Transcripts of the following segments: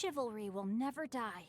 chivalry will never die.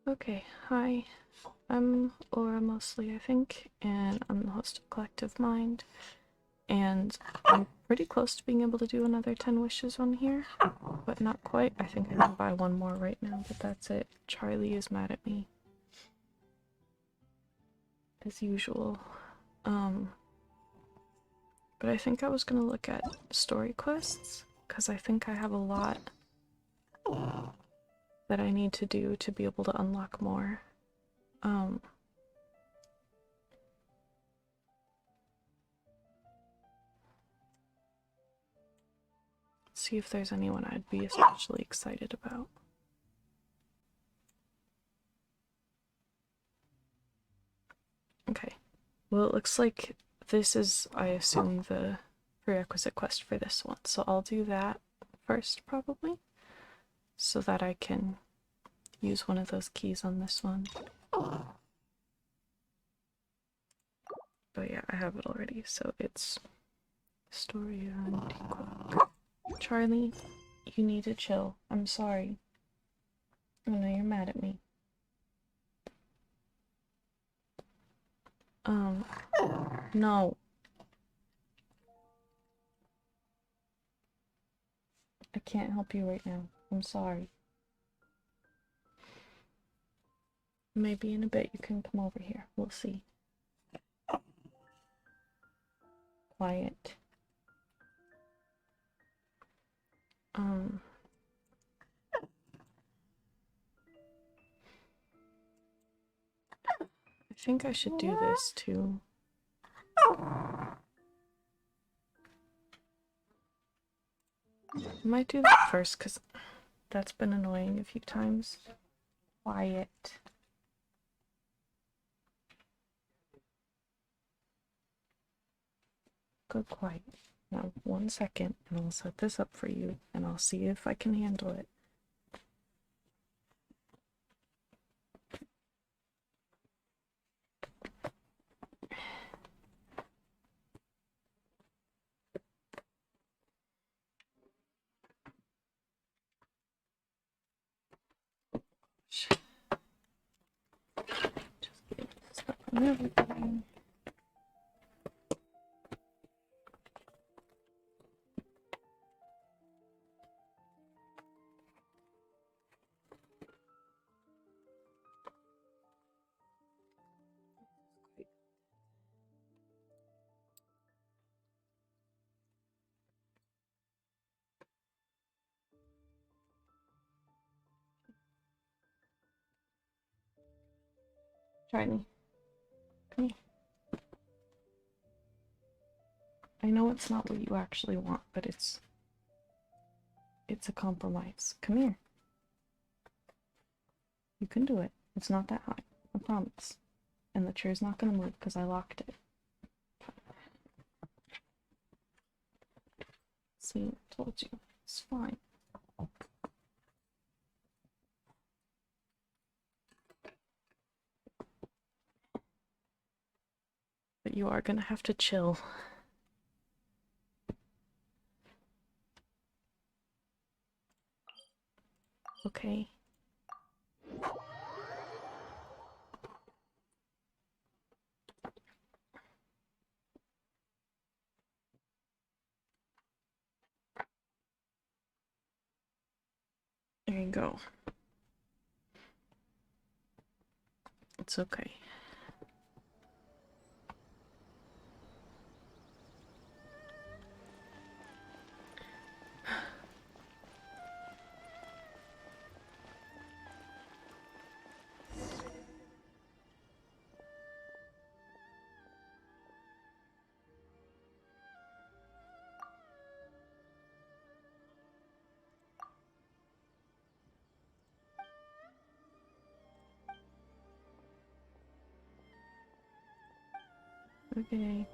Okay, hi. I'm Laura mostly, I think, and I'm the host of Collective Mind. And I'm pretty close to being able to do another 10 wishes on here, but not quite. I think I can buy one more right now, but that's it. Charlie is mad at me. As usual. But I think I was gonna look at story quests, because I think I have a lot that I need to do to be able to unlock more. See if there's anyone I'd be especially excited about. Okay, well it looks like this is, I assume, the prerequisite quest for this one, so I'll do that first probably, so that I can use one of those keys on this one. But yeah, I have it already, so it's Story Antiqua. Charlie, you need to chill. I'm sorry. I know you're mad at me. No. I can't help you right now. I'm sorry. Maybe in a bit you can come over here. We'll see. Quiet. I think I should do this too. I might do that first because that's been annoying a few times. Quiet. Go quiet. Now, 1 second, and I'll set this up for you, and I'll see if I can handle it. Just get stuff on everything. Charlie, come here. I know it's not what you actually want, but it's a compromise. Come here. You can do it. It's not that high. I promise. And the chair's not gonna move because I locked it. See, I told you. It's fine. But you are gonna have to chill. Okay. go. It's okay. Okay.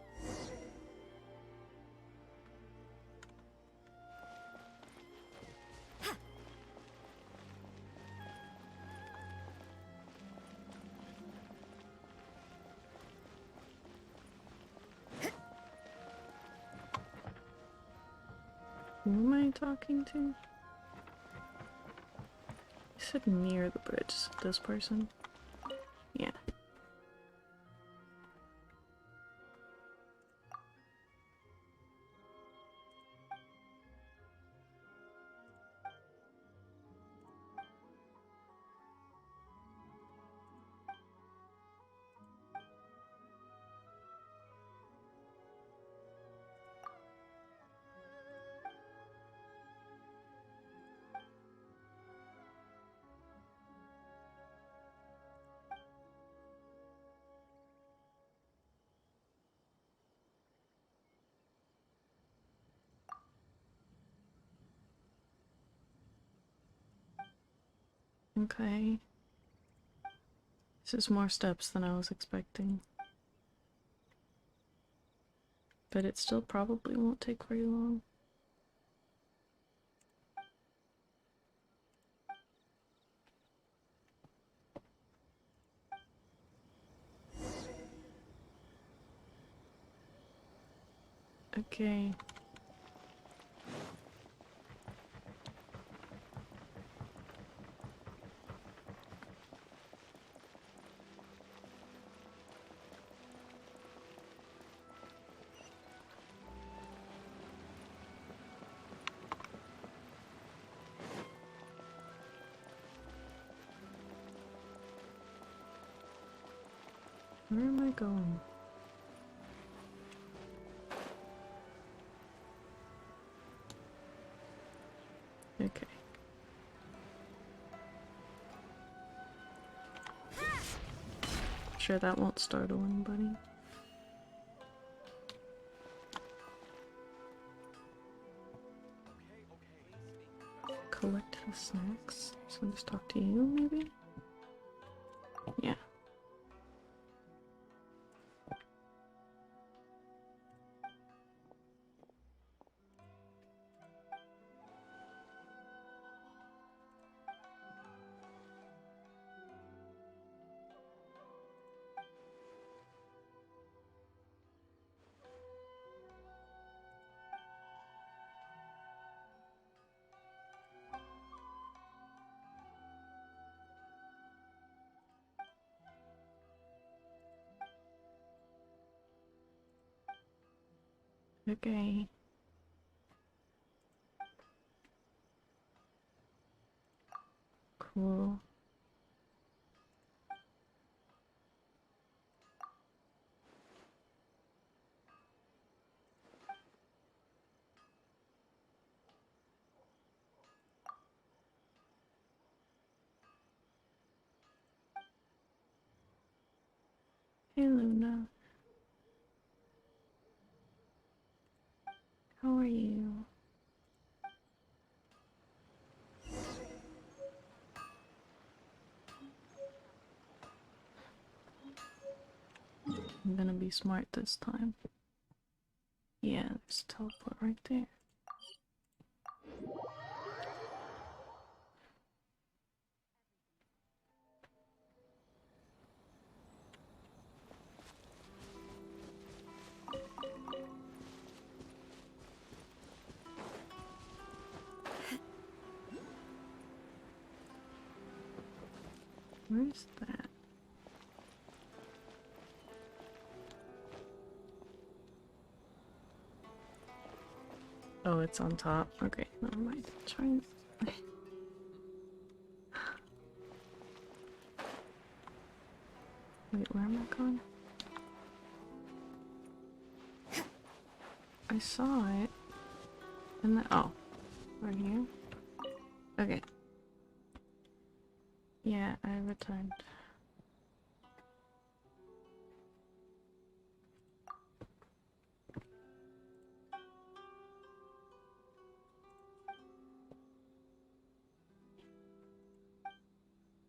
Who am I talking to? You said near the bridge. This person? Yeah. Okay. This is more steps than I was expecting. But it still probably won't take very long. Okay. Where am I going? Okay. Sure that won't startle anybody. Collect the snacks. So just talk to you, maybe? Yeah. Okay. Cool. Hey Luna. How are you? I'm gonna be smart this time. Yeah, there's a teleport right there. Where's that? Oh, it's on top. Okay, never mind. Try and... Wait, where am I going? I saw it. And then, oh. Right here? Okay. Yeah, I returned.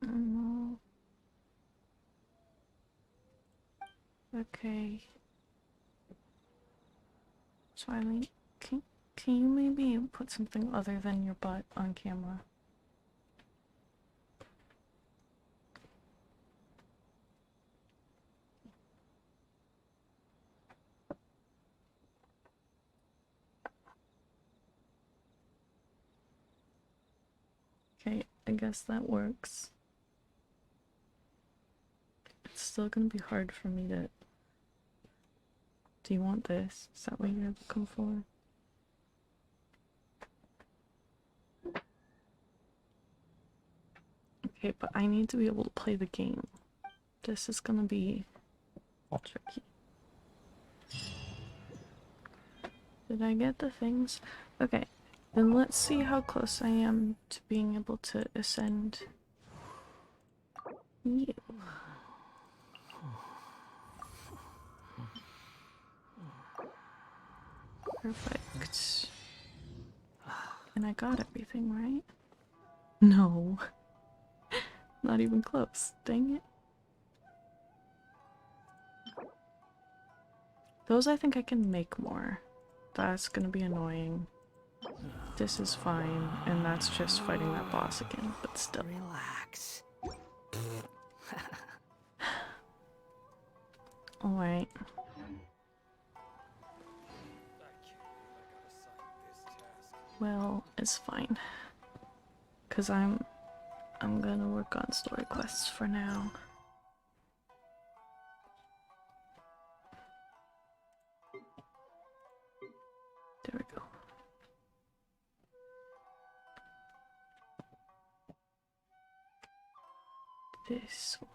No. Okay. Twilight, can you maybe put something other than your butt on camera? Okay, I guess that works. It's still gonna be hard for me to... Do you want this? Is that what you're looking for? Okay, but I need to be able to play the game. This is gonna be tricky. Did I get the things? Okay, then let's see how close I am to being able to ascend you. Perfect. And I got everything, right? No. Not even close. Dang it. Those I think I can make more. That's gonna be annoying. This is fine, and that's just fighting that boss again, but still. Relax. Alright. Well, it's fine. Cause I'm gonna work on story quests for now. There we go. This one.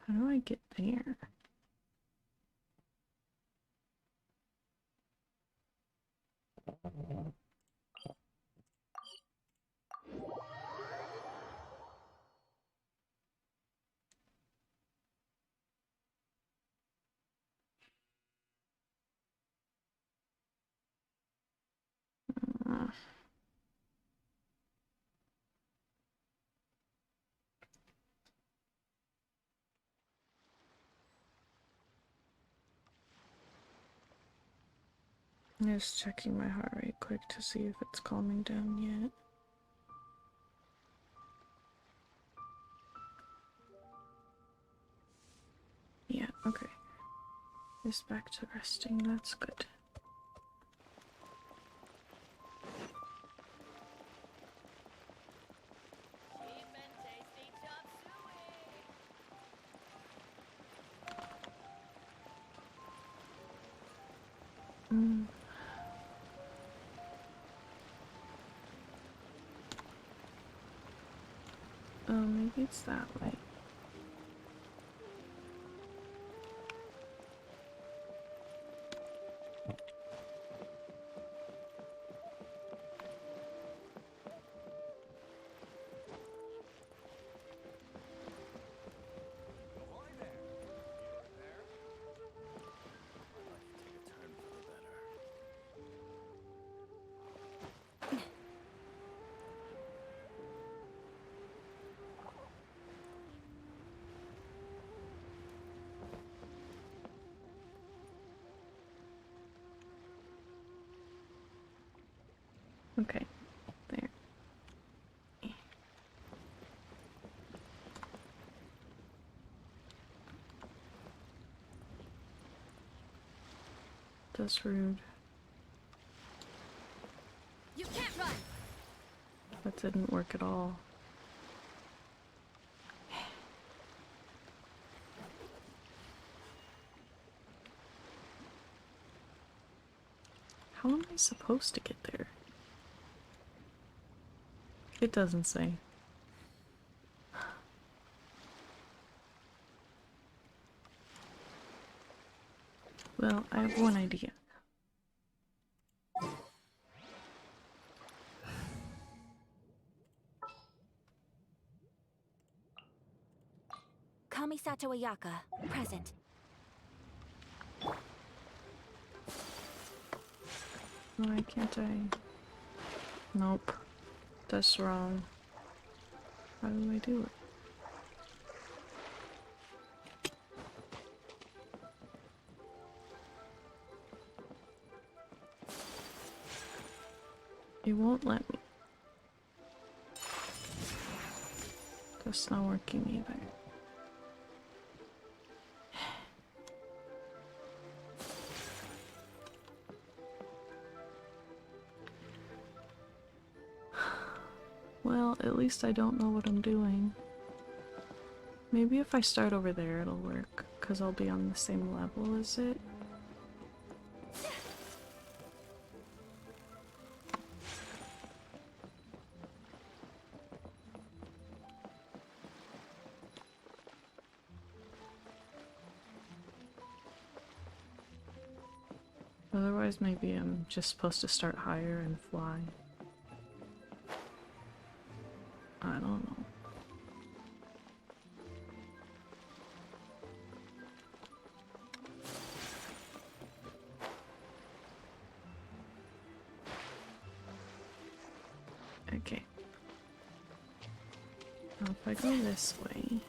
How do I get there? Uh, I'm just checking my heart rate quick to see if it's calming down yet. Yeah, okay. Just back to resting, that's good. Oh, maybe it's that way. Okay, there. That's rude. You can't run. That didn't work at all. How am I supposed to get there? It doesn't say. Well, I have one idea. Kamisato Ayaka, present. Why can't I? Nope. That's wrong. How do I do it? It won't let me. That's not working either. Well, at least I don't know what I'm doing. Maybe if I start over there it'll work, because I'll be on the same level as it. Otherwise, maybe I'm just supposed to start higher and fly. I don't know. Okay. Now if I go this way...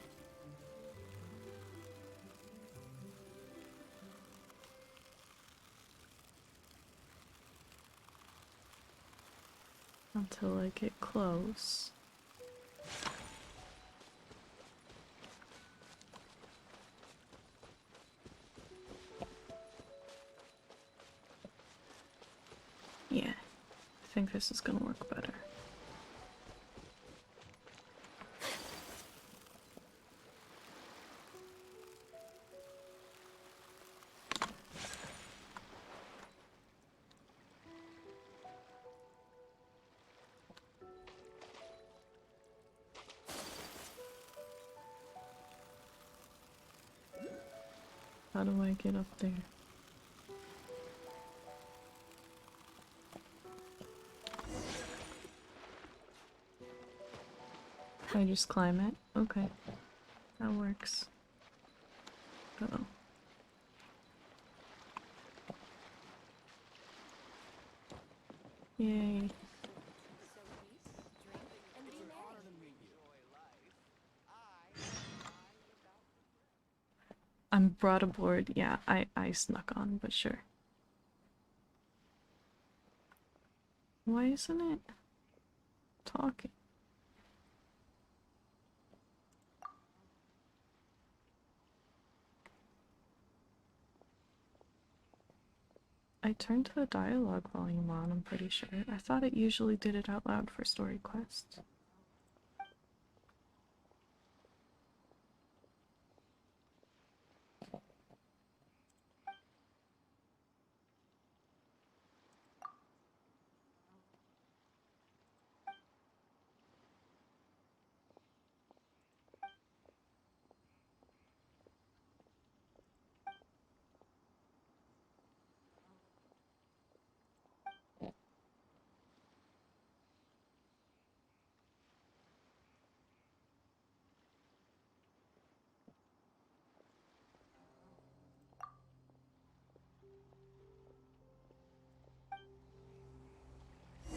until I get close. Yeah, I think this is gonna work better. How do I get up there? I just climb it? Okay. That works. Uh-oh. Yay. I'm brought aboard. Yeah, I snuck on, but sure. Why isn't it talking? I turned the dialogue volume on, I'm pretty sure. I thought it usually did it out loud for story quests.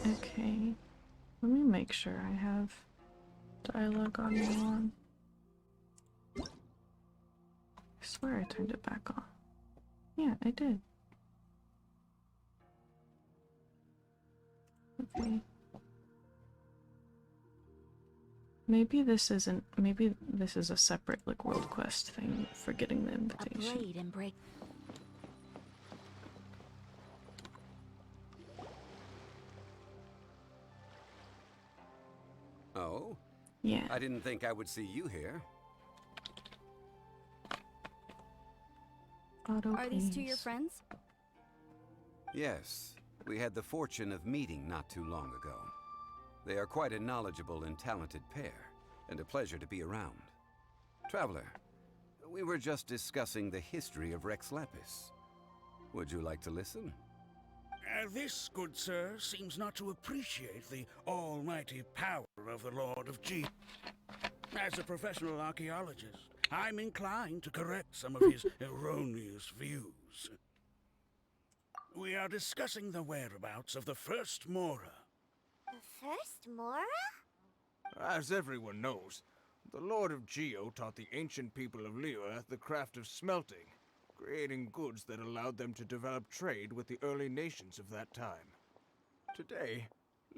Okay, let me make sure I have dialogue audio on. I swear I turned it back on. Yeah, I did. Okay. Maybe this isn't. Maybe this is a separate, like, world quest thing for getting the A invitation. blade and break. Oh? Yeah. I didn't think I would see you here. Auto, Are these two please. your friends? Yes. We had the fortune of meeting not too long ago. They are quite a knowledgeable and talented pair, and a pleasure to be around. Traveler, we were just discussing the history of Rex Lapis. Would you like to listen? This, good sir, seems not to appreciate the almighty power of the Lord of G. As a professional archaeologist, I'm inclined to correct some of his erroneous views. We are discussing the whereabouts of the first Mora. The first Mora? As everyone knows, the Lord of Geo taught the ancient people of Liyue the craft of smelting, creating goods that allowed them to develop trade with the early nations of that time. Today,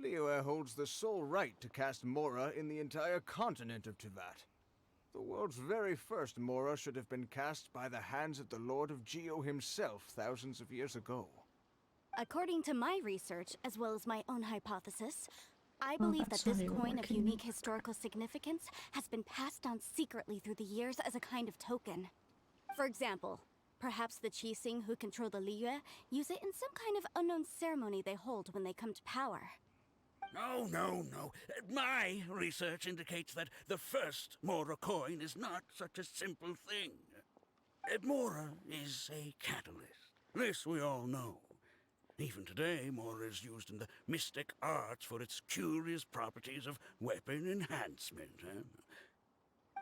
Liyue holds the sole right to cast Mora in the entire continent of Tivat. The world's very first Mora should have been cast by the hands of the Lord of Geo himself thousands of years ago. According to my research, as well as my own hypothesis, I Well, believe that that's not this even coin of working. unique historical significance has been passed down secretly through the years as a kind of token. For example, perhaps the Qixing who control the Liyue use it in some kind of unknown ceremony they hold when they come to power. No, no, no. My research indicates that the first Mora coin is not such a simple thing. Mora is a catalyst. This we all know. Even today, Mora is used in the mystic arts for its curious properties of weapon enhancement.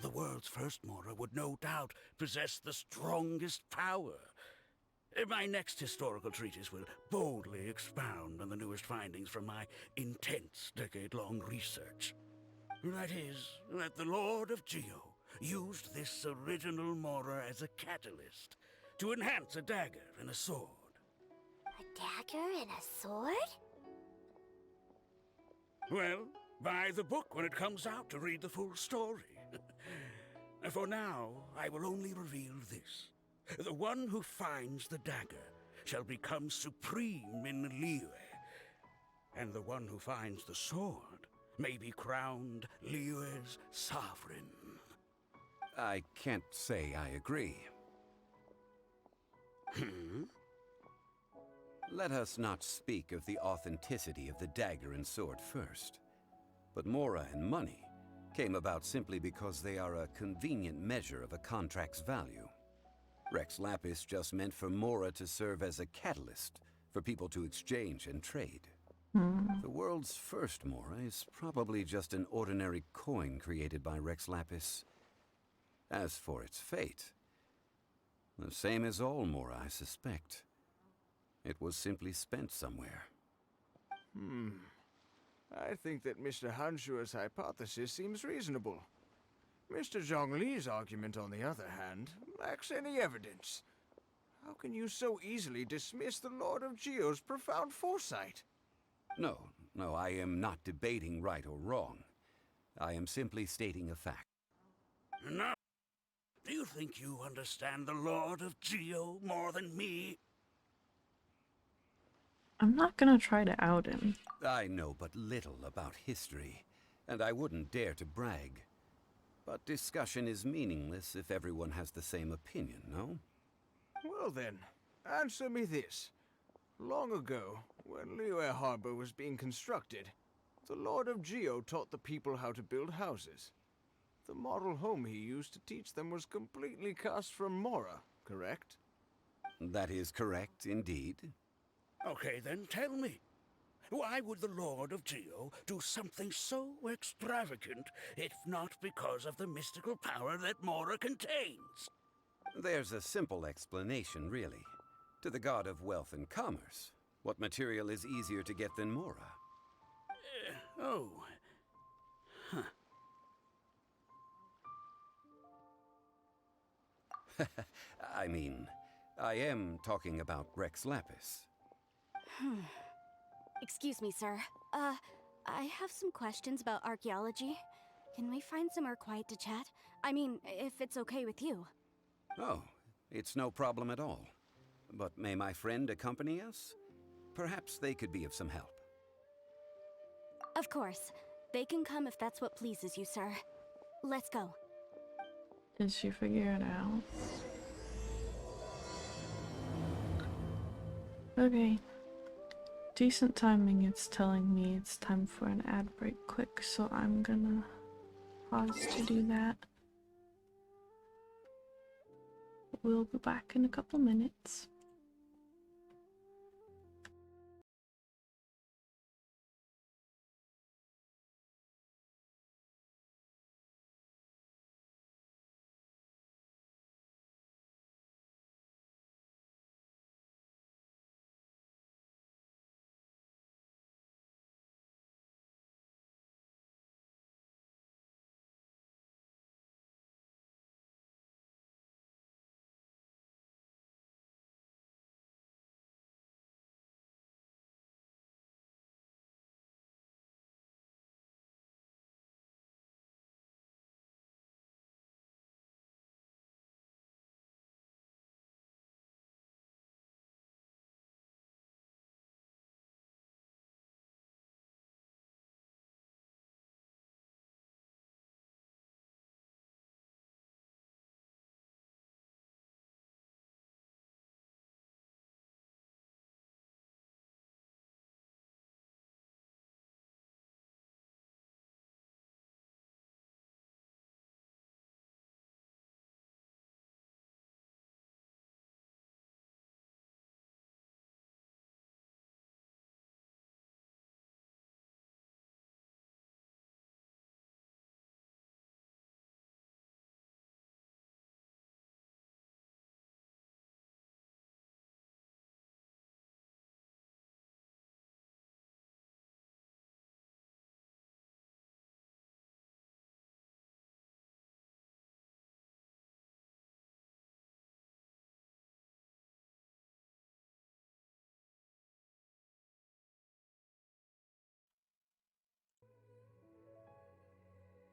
The world's first Mora would no doubt possess the strongest power. My next historical treatise will boldly expound on the newest findings from my intense decade-long research. That is, that the Lord of Geo used this original Mora as a catalyst to enhance a dagger and a sword. A dagger and a sword? Well, buy the book when it comes out to read the full story. For now, I will only reveal this. The one who finds the dagger shall become supreme in Liyue, and the one who finds the sword may be crowned Liyue's sovereign. I can't say I agree. Let us not speak of the authenticity of the dagger and sword first. But Mora and money came about simply because they are a convenient measure of a contract's value. Rex Lapis just meant for Mora to serve as a catalyst for people to exchange and trade. The world's first Mora is probably just an ordinary coin created by Rex Lapis. As for its fate, the same as all Mora, I suspect. It was simply spent somewhere. I think that Mr. Hanshua's hypothesis seems reasonable. Mr. Zhongli's argument, on the other hand, lacks any evidence. How can you so easily dismiss the Lord of Geo's profound foresight? No, I am not debating right or wrong. I am simply stating a fact. Now, do you think you understand the Lord of Geo more than me? I'm not gonna try to out him. I know but little about history, and I wouldn't dare to brag. But discussion is meaningless if everyone has the same opinion, no? Well then, answer me this. Long ago, when Liyue Harbor was being constructed, the Lord of Geo taught the people how to build houses. The model home he used to teach them was completely cast from Mora, correct? That is correct, indeed. Okay, then tell me. Why would the Lord of Geo do something so extravagant, if not because of the mystical power that Mora contains? There's a simple explanation, really. To the god of wealth and commerce, what material is easier to get than Mora? Oh. Huh. I mean, I am talking about Rex Lapis. Excuse me, sir. I have some questions about archaeology. Can we find somewhere quiet to chat? I mean, if it's okay with you. Oh, it's no problem at all. But may my friend accompany us? Perhaps they could be of some help. Of course. They can come if that's what pleases you, sir. Let's go. Did she figure it out? Okay. decent timing. It's telling me it's time for an ad break quick, so I'm gonna pause to do that. We'll be back in a couple minutes.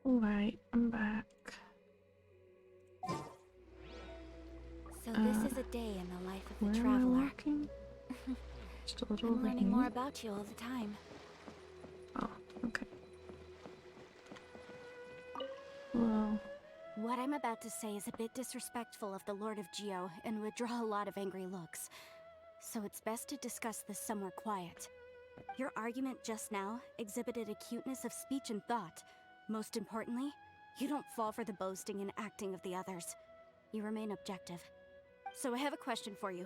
Alright, I'm back. So this is a day in the life of Where the am I traveler. walking? Just a little I'm over learning here. more about you all the time. Oh, okay. Well, What I'm about to say is a bit disrespectful of the Lord of Geo and would draw a lot of angry looks. So it's best to discuss this somewhere quiet. Your argument just now exhibited a cuteness of speech and thought. Most importantly, you don't fall for the boasting and acting of the others. You remain objective. So I have a question for you.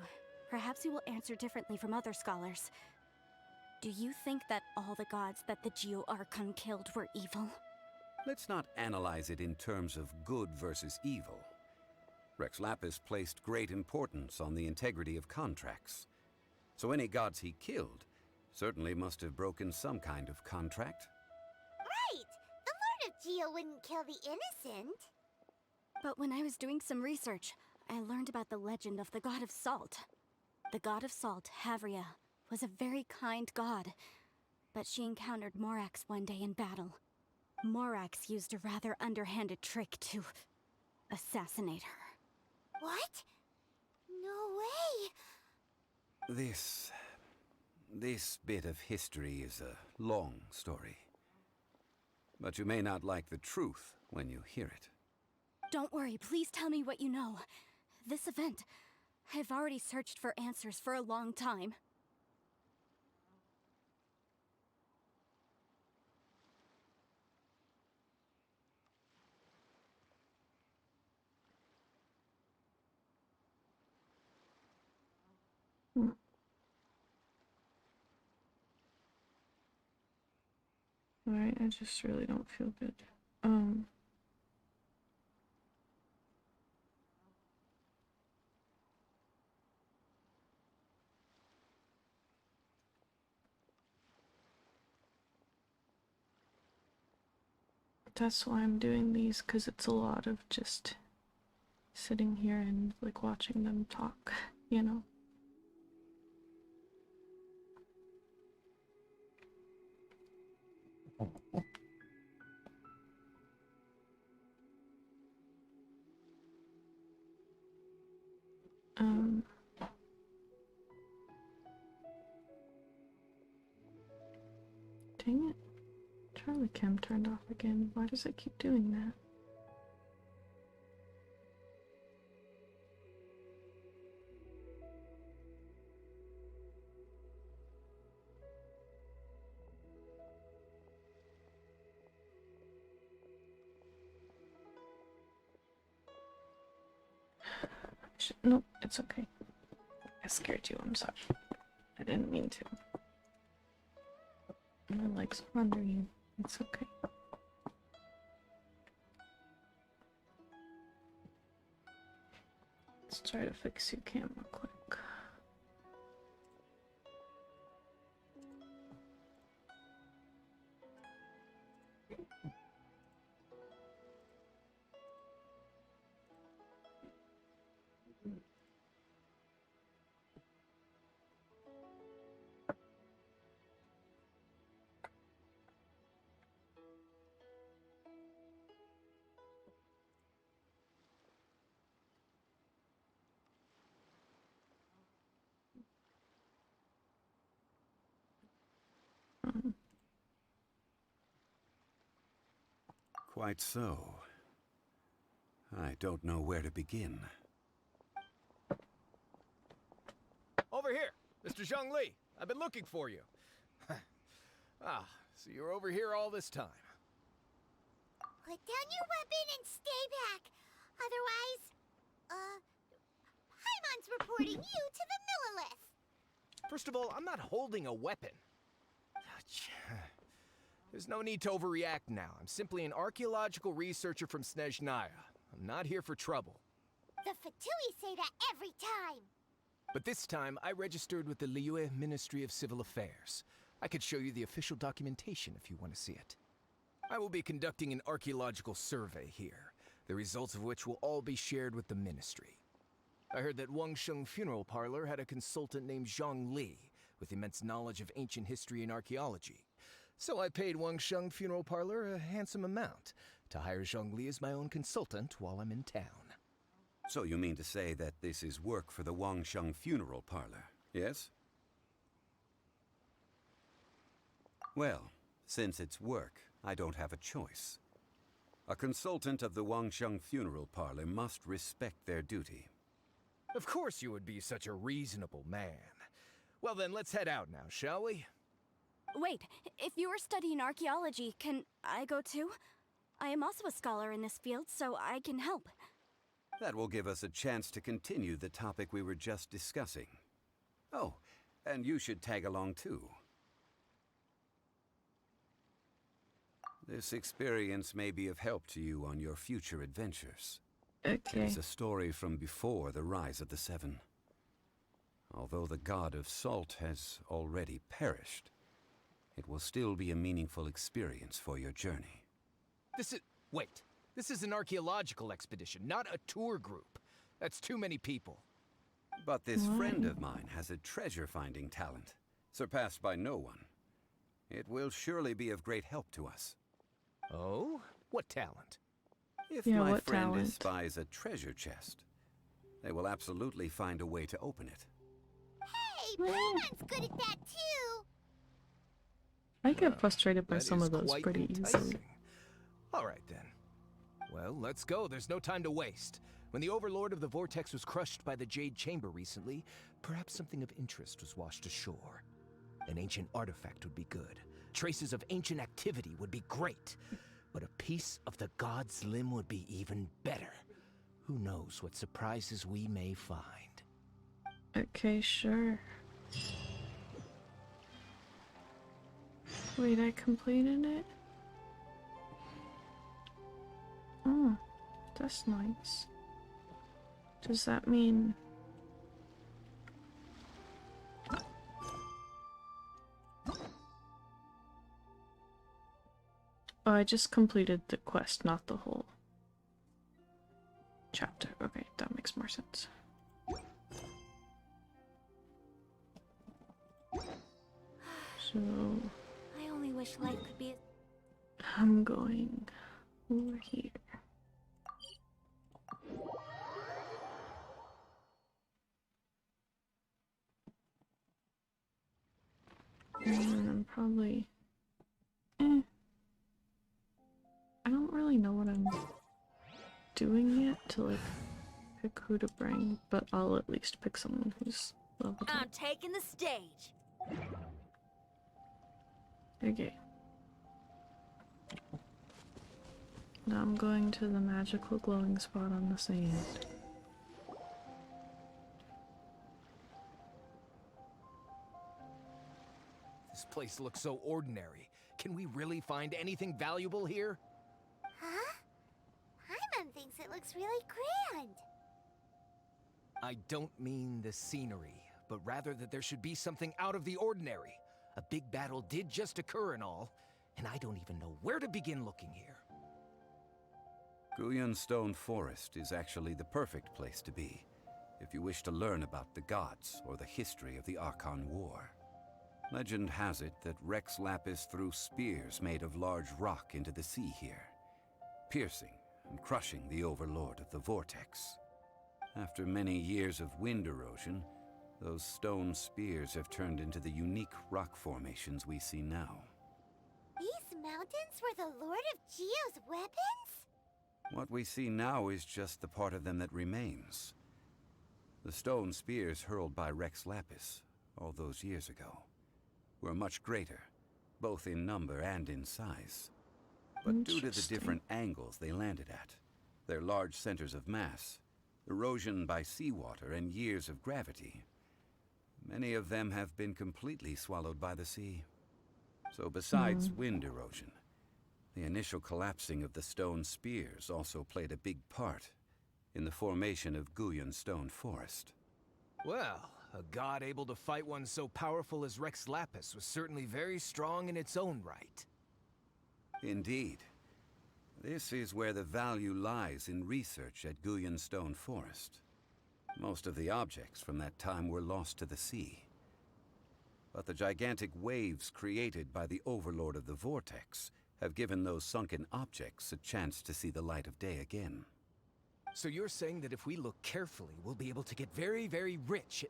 Perhaps you will answer differently from other scholars. Do you think that all the gods that the Geo Archon killed were evil? Let's not analyze it in terms of good versus evil. Rex Lapis placed great importance on the integrity of contracts. So any gods he killed certainly must have broken some kind of contract. Right! The Lord of Geo wouldn't kill the innocent. But when I was doing some research, I learned about the legend of the god of salt. The god of salt, Havria, was a very kind god, but she encountered Morax one day in battle. Morax used a rather underhanded trick to assassinate her. What? No way! This bit of history is a long story. But you may not like the truth when you hear it. Don't worry, please tell me what you know. This event, I've already searched for answers for a long time. alright, I just really don't feel good. That's why I'm doing these, because it's a lot of just sitting here and like watching them talk, you know? Dang it. Charlie Cam turned off again. Why does it keep doing that? Nope, it's okay. I scared you, I'm sorry. I didn't mean to. My legs are under you. It's okay. Let's try to fix your camera quick. Quite so. I don't know where to begin. Over here, Mr. Zhongli. I've been looking for you. So you're over here all this time. Put down your weapon and stay back. Otherwise, Paimon's reporting you to the Millilith. First of all, I'm not holding a weapon. There's no need to overreact now. I'm simply an archaeological researcher from Snezhnaya. I'm not here for trouble. The Fatui say that every time. But this time, I registered with the Liyue Ministry of Civil Affairs. I could show you the official documentation if you want to see it. I will be conducting an archaeological survey here, the results of which will all be shared with the ministry. I heard that Wangsheng Funeral Parlor had a consultant named Zhang Li, with immense knowledge of ancient history and archaeology. So I paid Wangsheng Funeral Parlor a handsome amount to hire Zhang Li as my own consultant while I'm in town. So you mean to say that this is work for the Wangsheng Funeral Parlor, yes? Well, since it's work, I don't have a choice. A consultant of the Wangsheng Funeral Parlor must respect their duty. Of course you would be such a reasonable man. Well then, let's head out now, shall we? Wait, if you are studying archaeology, can I go too? I am also a scholar in this field, so I can help. That will give us a chance to continue the topic we were just discussing. Oh, and you should tag along too. This experience may be of help to you on your future adventures. It Okay. is a story from before the rise of the Seven. Although the god of salt has already perished, it will still be a meaningful experience for your journey. Wait. This is an archaeological expedition, not a tour group. That's too many people. But this friend of mine has a treasure-finding talent, surpassed by no one. It will surely be of great help to us. Oh? What talent? If Yeah, my what friend talent? espies a treasure chest, they will absolutely find a way to open it. Hey, Paimon's good at that too. I get frustrated by That some is of those quite pretty easily. enticing. All right, then. Well, let's go. There's no time to waste. When the Overlord of the Vortex was crushed by the Jade Chamber recently, perhaps something of interest was washed ashore. An ancient artifact would be good. Traces of ancient activity would be great. But a piece of the god's limb would be even better. Who knows what surprises we may find. Okay, sure. Wait, I completed it? Oh, that's nice. Does that mean... Oh, I just completed the quest, not the whole chapter. Okay, that makes more sense. So, I only wish life could be. I'm going over here. And I'm probably... I don't really know what I'm doing yet to, like, pick who to bring, but I'll at least pick someone who's leveled up. I'm taking the stage. Okay. Now I'm going to the magical glowing spot on the sand. This place looks so ordinary. Can we really find anything valuable here? Huh? Paimon thinks it looks really grand. I don't mean the scenery, but rather that there should be something out of the ordinary. A big battle did just occur and all, and I don't even know where to begin looking here. Guyan Stone Forest is actually the perfect place to be, if you wish to learn about the gods or the history of the Archon War. Legend has it that Rex Lapis threw spears made of large rock into the sea here, piercing and crushing the overlord of the Vortex. After many years of wind erosion, those stone spears have turned into the unique rock formations we see now. These mountains were the Lord of Geo's weapons? What we see now is just the part of them that remains. The stone spears hurled by Rex Lapis all those years ago were much greater, both in number and in size. But due to the different angles they landed at, their large centers of mass, erosion by seawater, and years of gravity, many of them have been completely swallowed by the sea. So besides wind erosion, the initial collapsing of the stone spears also played a big part in the formation of Guyan Stone Forest. Well, a god able to fight one so powerful as Rex Lapis was certainly very strong in its own right. Indeed. This is where the value lies in research at Guyan Stone Forest. Most of the objects from that time were lost to the sea. But the gigantic waves created by the Overlord of the Vortex have given those sunken objects a chance to see the light of day again. So you're saying that if we look carefully, we'll be able to get very, very rich.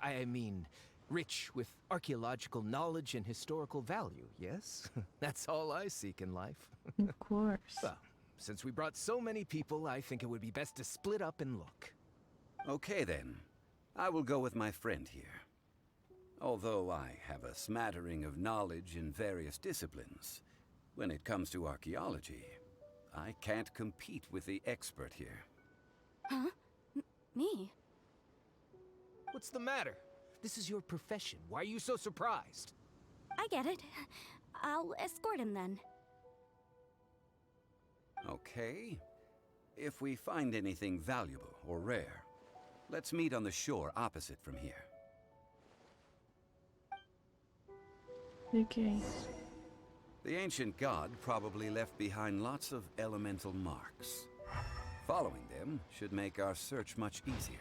I mean, rich with archaeological knowledge and historical value, yes? That's all I seek in life. Of course. Well, since we brought so many people, I think it would be best to split up and look. Okay then. I will go with my friend here. Although I have a smattering of knowledge in various disciplines, when it comes to archaeology, I can't compete with the expert here. Huh? Me? What's the matter? This is your profession. Why are you so surprised? I get it. I'll escort him then. Okay. If we find anything valuable or rare, let's meet on the shore opposite from here. Okay. The ancient god probably left behind lots of elemental marks. Following them should make our search much easier.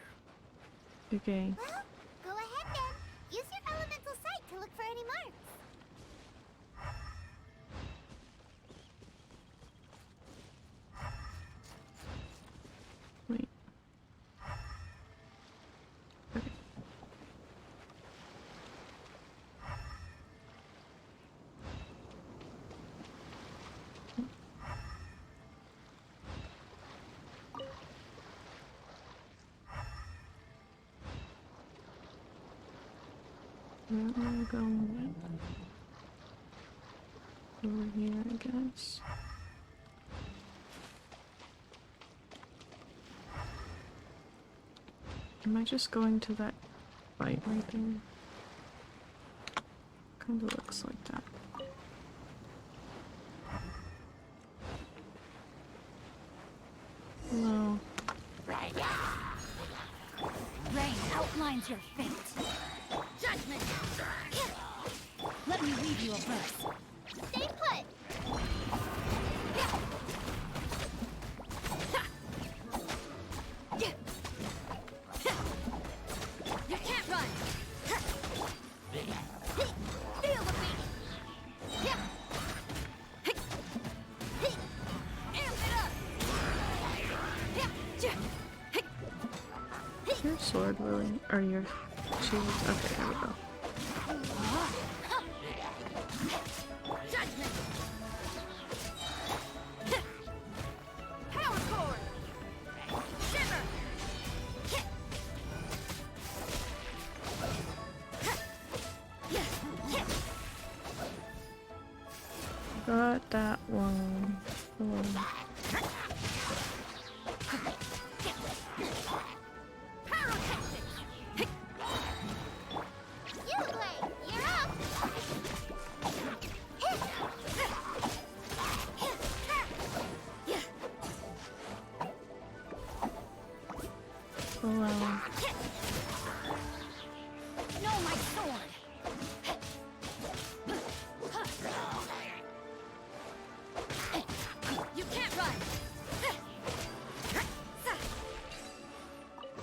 Okay. Well, go ahead then. Use your elemental sight to look for any marks. Wait. Okay. Where am I going? Over here, I guess. Am I just going to that fight right there? Kinda looks like that. Hello. Rain outlines your fate. Judgment! Let me read you a verse. Stay put. You can't run! Feel the beat. Amp it up! Is your sword really? Or your shield? Okay, there we go. Judgment! Power cord! Shiver! Got that one. Oh. No, my sword! You can't run!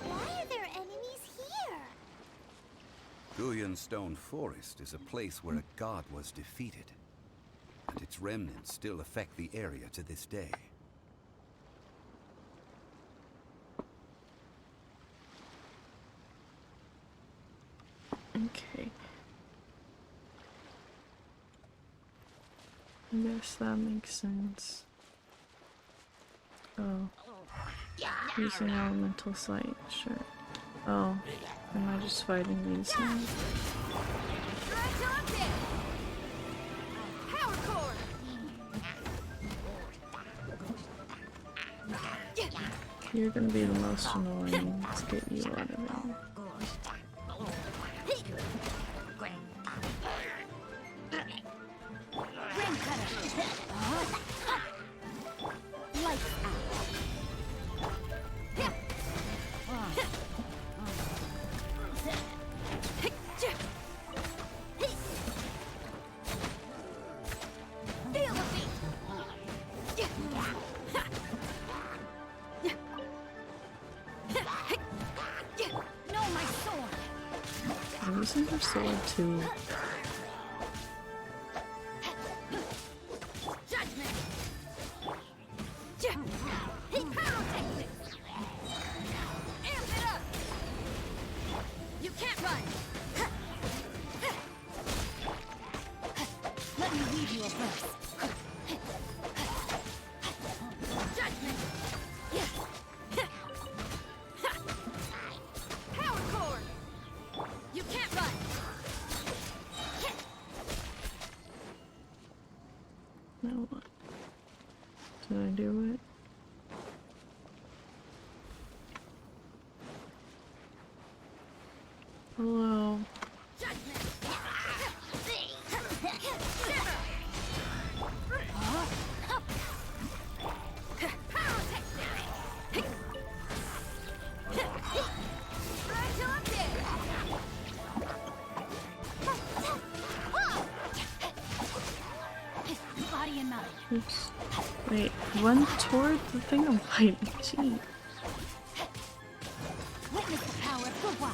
Why are there enemies here? Guyan Stone Forest is a place where a god was defeated, and its remnants still affect the area to this day. Okay. I guess that makes sense. Oh. Using elemental sight, sure. Oh. Am I just fighting these now? Power core! You're gonna be the most annoying. Let's get you out of there. Ring cutter! Lights out! Feel the beat! No, my sword! I'm using her sword too. Judgment! Pyrotechnics! Amp it up! You can't run! Let me lead you a verse. Judgment! Power cord! You can't run! Now what? Did I do it? Hello. Judgment! Body and mind. Oops. Wait, run toward the thing I'm fighting. Gee. Witness the power of Gua.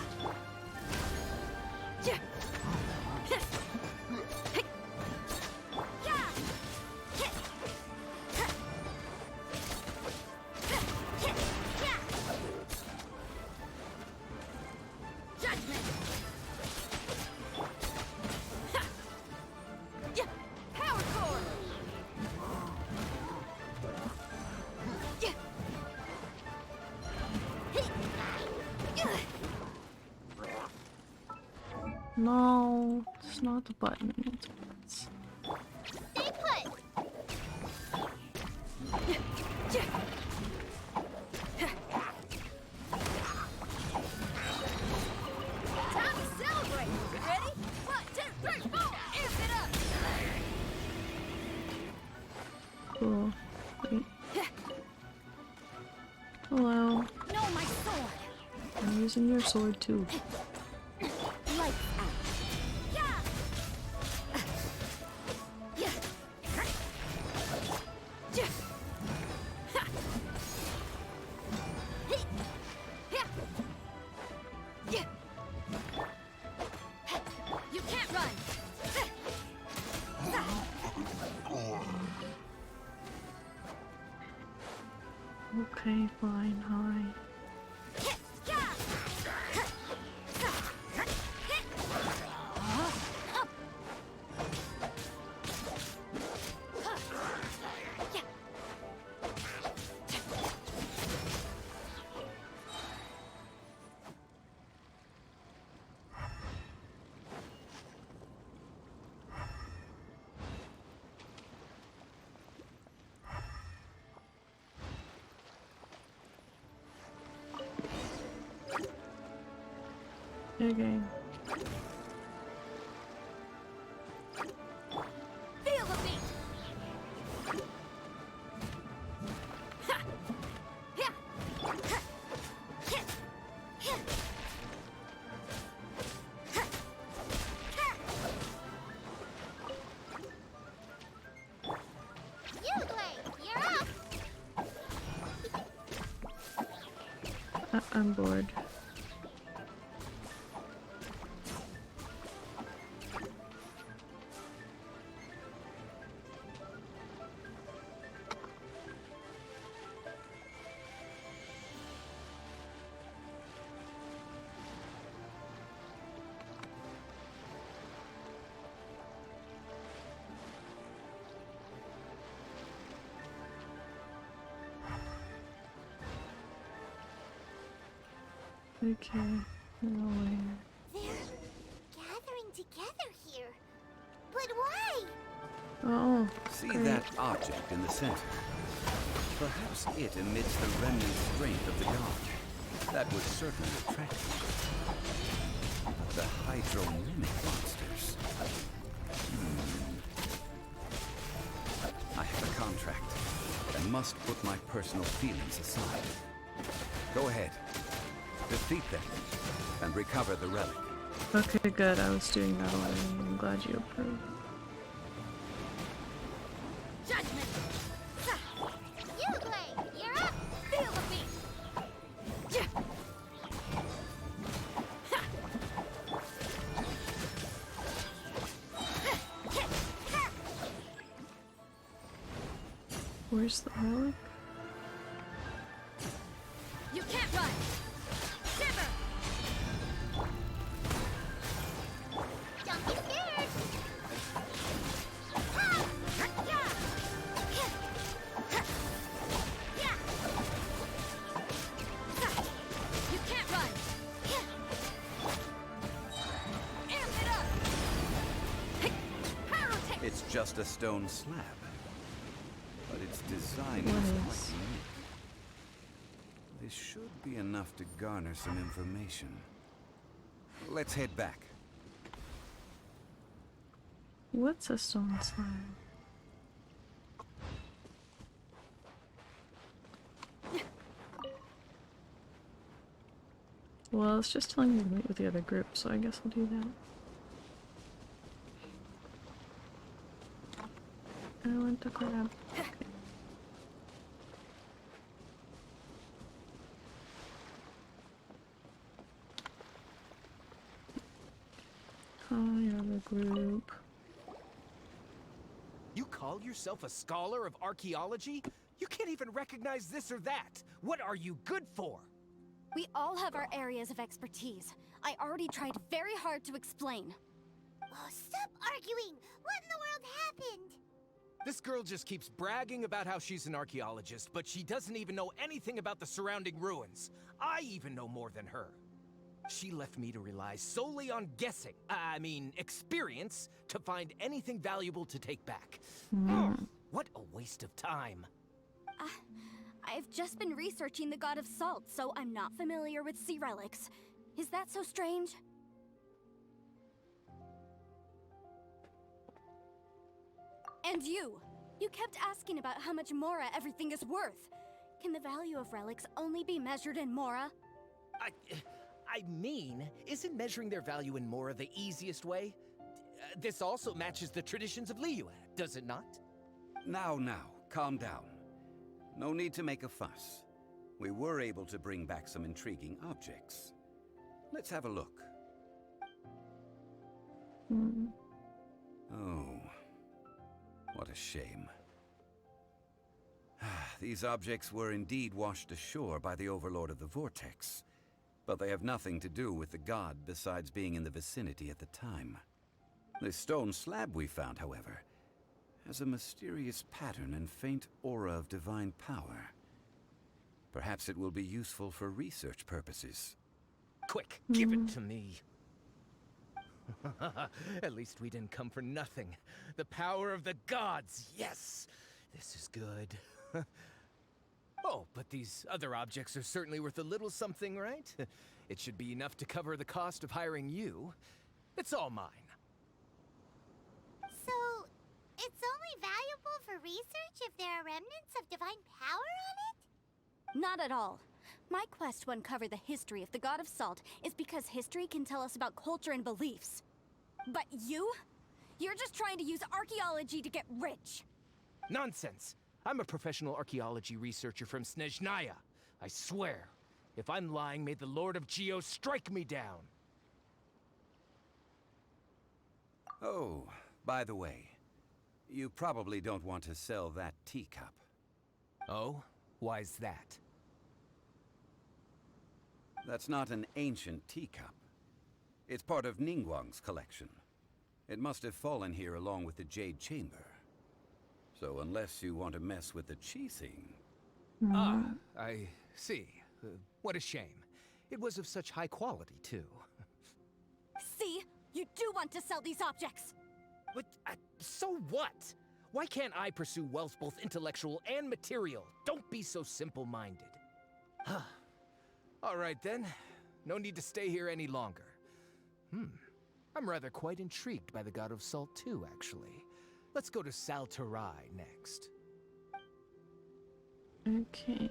Judgment! Power core! No, it's not the button. It's Stay put! Time to celebrate! Ready? 1, 2, 3, 4! Amp it up! cool. Wait. Hello. No, my sword! I'm using your sword too. Lights out! Yeah! Yeah! Yeah! Ha! Hey! Yeah! Yeah! You can't run! Okay, fine, hi. Okay. Feel the beat! Ha! Yeah! Ha! Yeah! I'm bored. Okay, no way. They're gathering together here. But why? Oh, See great. that object in the center? Perhaps it emits the remnant strength of the god. That would certainly attract you. The hydromimic monsters. I have a contract and must put my personal feelings aside. Go ahead. Defeat them and recover the relic. Okay, good. I was doing that already. I'm glad you approved. Judgment! You, Blade! You're up! Feel the beat! Yeah. Where's the relic? You can't run! Shiver! Don't be scared! Ha! Yeah! Yeah! You can't run! Amp it up! Pyrotech! It's just a stone slab, but its design What is is? quite unique. This should be enough to garner some information. Let's head back. What's a stone slab? Well, it's just telling me to meet with the other group, so I guess I'll do that. I went to grab. Okay. Hi, other group. You call yourself a scholar of archaeology? You can't even recognize this or that. What are you good for? We all have our areas of expertise. I already tried very hard to explain. Oh, stop arguing! What in the world happened? This girl just keeps bragging about how she's an archaeologist, but she doesn't even know anything about the surrounding ruins. I even know more than her. She left me to rely solely on guessing, experience, to find anything valuable to take back. What a waste of time. I've just been researching the god of salt, so I'm not familiar with sea relics. Is that so strange? And you kept asking about how much Mora everything is worth. Can the value of relics only be measured in Mora? Isn't measuring their value in Mora the easiest way? This also matches the traditions of Liyue, does it not? Now, calm down. No need to make a fuss. We were able to bring back some intriguing objects. Let's have a look. Oh, what a shame. These objects were indeed washed ashore by the Overlord of the Vortex, but they have nothing to do with the god besides being in the vicinity at the time. The stone slab we found, however, has a mysterious pattern and faint aura of divine power. Perhaps it will be useful for research purposes. Quick, give it to me. At least we didn't come for nothing. The power of the gods, yes! This is good. Oh, but these other objects are certainly worth a little something, right? It should be enough to cover the cost of hiring you. It's all mine. So, it's only valuable for research if there are remnants of divine power on it? Not at all. My quest to uncover the history of the god of salt is because history can tell us about culture and beliefs. But you're just trying to use archaeology to get rich. Nonsense! I'm a professional archaeology researcher from Snezhnaya. I swear. If I'm lying, may the Lord of Geo strike me down. Oh, by the way, you probably don't want to sell that teacup. Oh? Why's that? That's not an ancient teacup. It's part of Ningguang's collection. It must have fallen here along with the Jade Chamber. So unless you want to mess with the Qixing... Ah, I see. What a shame. It was of such high quality, too. See? You do want to sell these objects! But, so what? Why can't I pursue wealth both intellectual and material? Don't be so simple-minded. All right, then. No need to stay here any longer. I'm rather quite intrigued by the God of Salt, too, actually. Let's go to Saltarai next. Okay.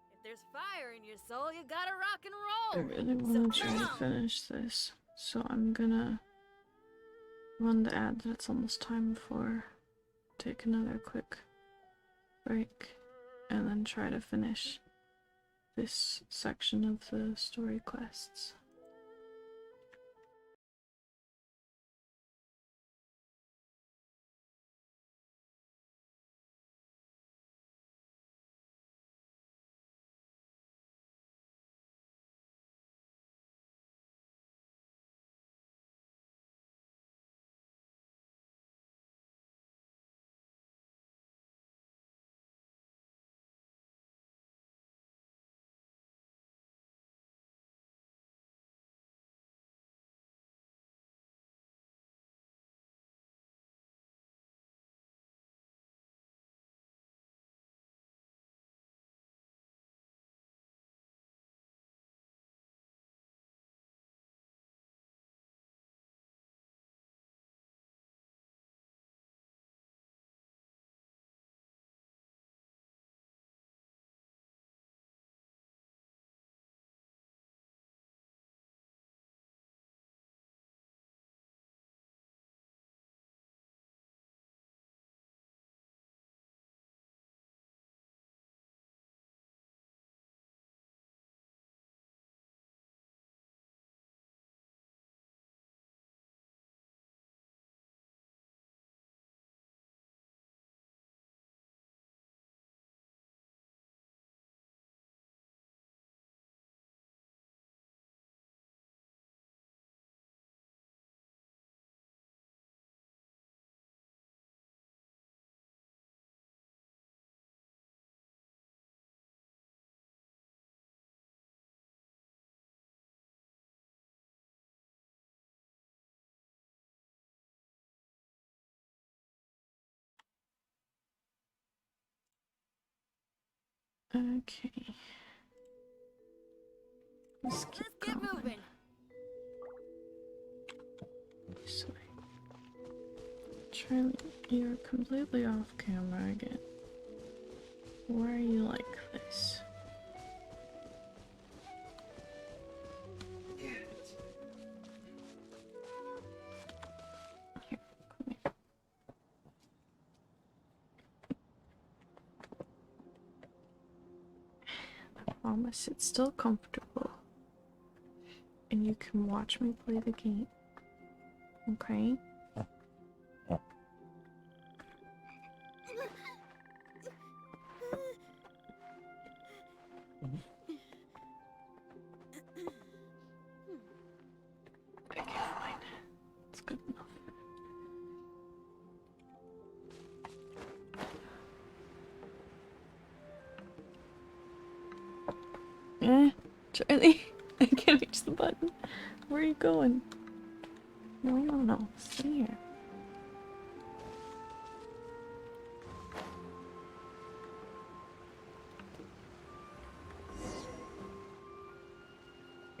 If there's fire in your soul, you gotta rock and I roll. really want to So try come to on. finish this, so I'm gonna run the ad that it's almost time for. Take another quick break, and then try to finish this section of the story quests. Okay. Let's keep Let's get going. moving. This way. Charlie, you're completely off camera again. Why are you like this? Here, come here. I promise it's still comfortable. And you can watch me play the game. Okay? Okay, fine. It's good enough. Charlie, I can't reach the button. Where are you going? No. Stay here.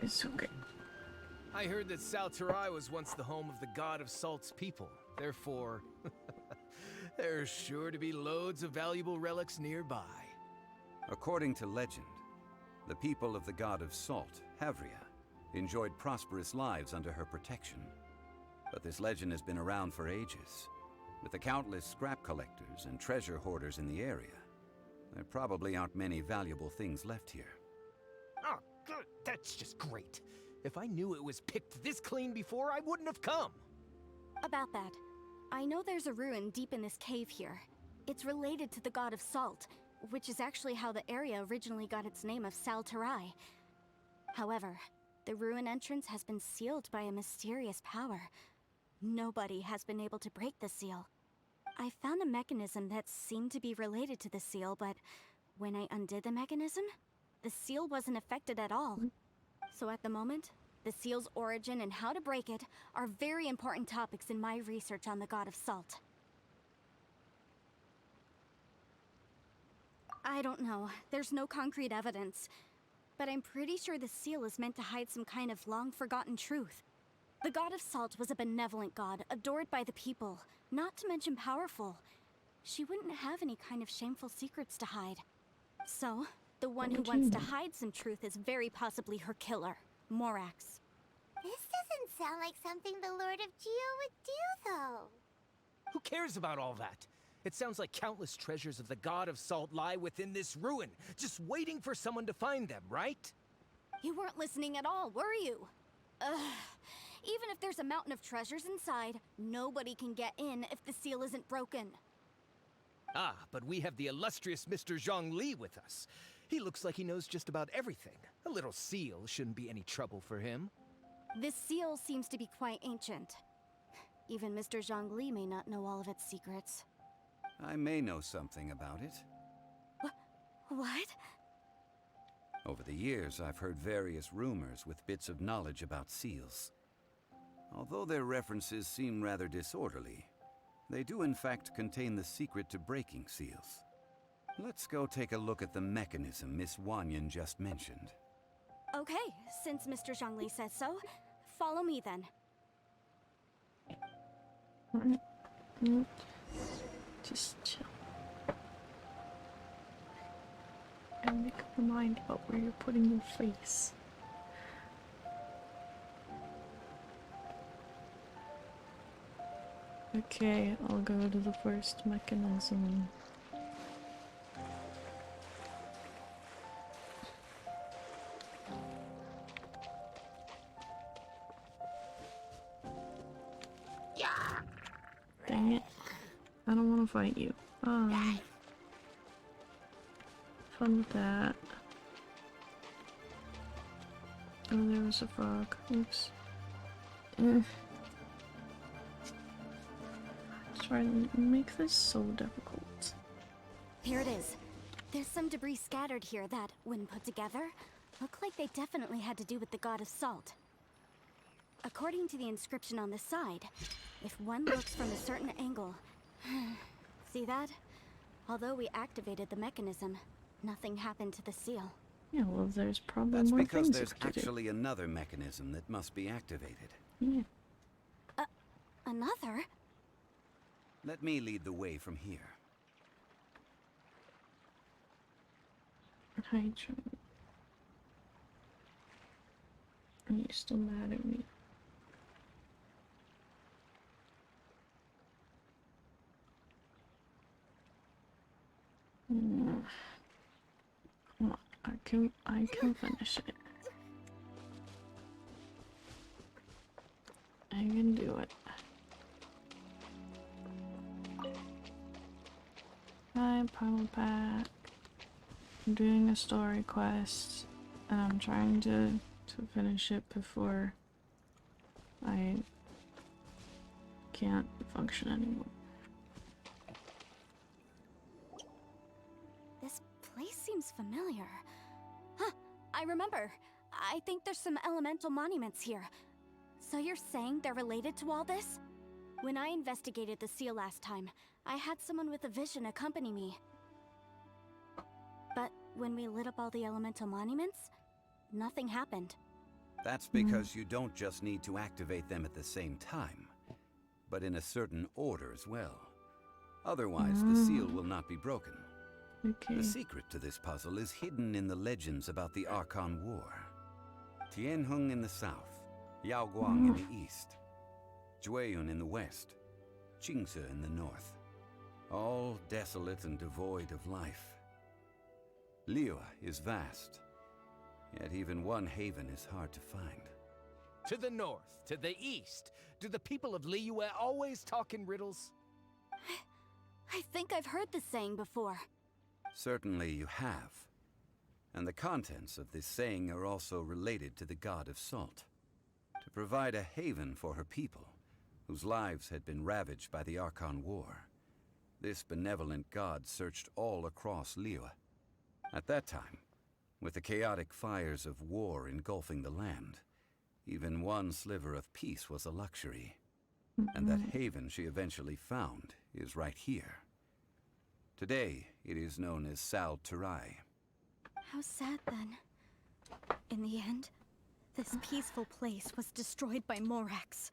It's okay. I heard that Salterai was once the home of the god of Salt's people. Therefore, there's sure to be loads of valuable relics nearby. According to legend, the people of the god of Salt, Havria, enjoyed prosperous lives under her protection. But this legend has been around for ages. With the countless scrap collectors and treasure hoarders in the area, there probably aren't many valuable things left here. Oh, good. That's just great. If I knew it was picked this clean before, I wouldn't have come. About that, I know there's a ruin deep in this cave here. It's related to the god of Salt, which is actually how the area originally got its name of Salterai. However, the ruin entrance has been sealed by a mysterious power. Nobody has been able to break the seal. I found a mechanism that seemed to be related to the seal, but when I undid the mechanism, the seal wasn't affected at all. So at the moment, the seal's origin and how to break it are very important topics in my research on the god of Salt. I don't know. There's no concrete evidence. But I'm pretty sure the seal is meant to hide some kind of long-forgotten truth. The god of Salt was a benevolent god, adored by the people, not to mention powerful. She wouldn't have any kind of shameful secrets to hide. So, the one who wants to hide some truth is very possibly her killer, Morax. This doesn't sound like something the Lord of Geo would do, though. Who cares about all that? It sounds like countless treasures of the god of Salt lie within this ruin, just waiting for someone to find them, right? You weren't listening at all, were you? Ugh. Even if there's a mountain of treasures inside, nobody can get in if the seal isn't broken. Ah, but we have the illustrious Mr. Zhongli with us. He looks like he knows just about everything. A little seal shouldn't be any trouble for him. This seal seems to be quite ancient. Even Mr. Zhongli may not know all of its secrets. I may know something about it. What? Over the years, I've heard various rumors with bits of knowledge about seals. Although their references seem rather disorderly, they do in fact contain the secret to breaking seals. Let's go take a look at the mechanism Miss Wanyan just mentioned. Okay, since Mr. Zhongli says so, follow me then. Just chill. And make up your mind about where you're putting your face. Okay, I'll go to the first mechanism. Dang it. I don't want to fight you. Fun with that. Oh, there was a frog. Oops. Trying to make this so difficult. Here it is. There's some debris scattered here that, when put together, look like they definitely had to do with the god of Salt. According to the inscription on the side, if one looks from a certain angle... See that? Although we activated the mechanism, nothing happened to the seal. Yeah, well, there's probably That's more because things there's it could do. actually another mechanism that must be activated. Yeah. Another? Let me lead the way from here. Hydro. Are you still mad at me? Come on, I can finish it. I can do it. Hi, Primal Pack. I'm doing a story quest, and I'm trying to finish it before I can't function anymore. This place seems familiar. Huh, I remember. I think there's some elemental monuments here. So you're saying they're related to all this? When I investigated the seal last time, I had someone with a vision accompany me. But when we lit up all the elemental monuments, nothing happened. That's because you don't just need to activate them at the same time, but in a certain order as well. Otherwise, the seal will not be broken. Okay. The secret to this puzzle is hidden in the legends about the Archon War. Tianheng in the south, Yaoguang in the east, Jueyun in the west, Qingce in the north. All desolate and devoid of life. Liyue is vast, yet even one haven is hard to find. To the north, to the east. Do the people of Liyue always talk in riddles? I think I've heard this saying before. Certainly you have. And the contents of this saying are also related to the god of salt. To provide a haven for her people, whose lives had been ravaged by the Archon War, this benevolent god searched all across Liyue. At that time, with the chaotic fires of war engulfing the land, even one sliver of peace was a luxury. And that haven she eventually found is right here. Today, it is known as Sal Turai. How sad then. In the end, this peaceful place was destroyed by Morax.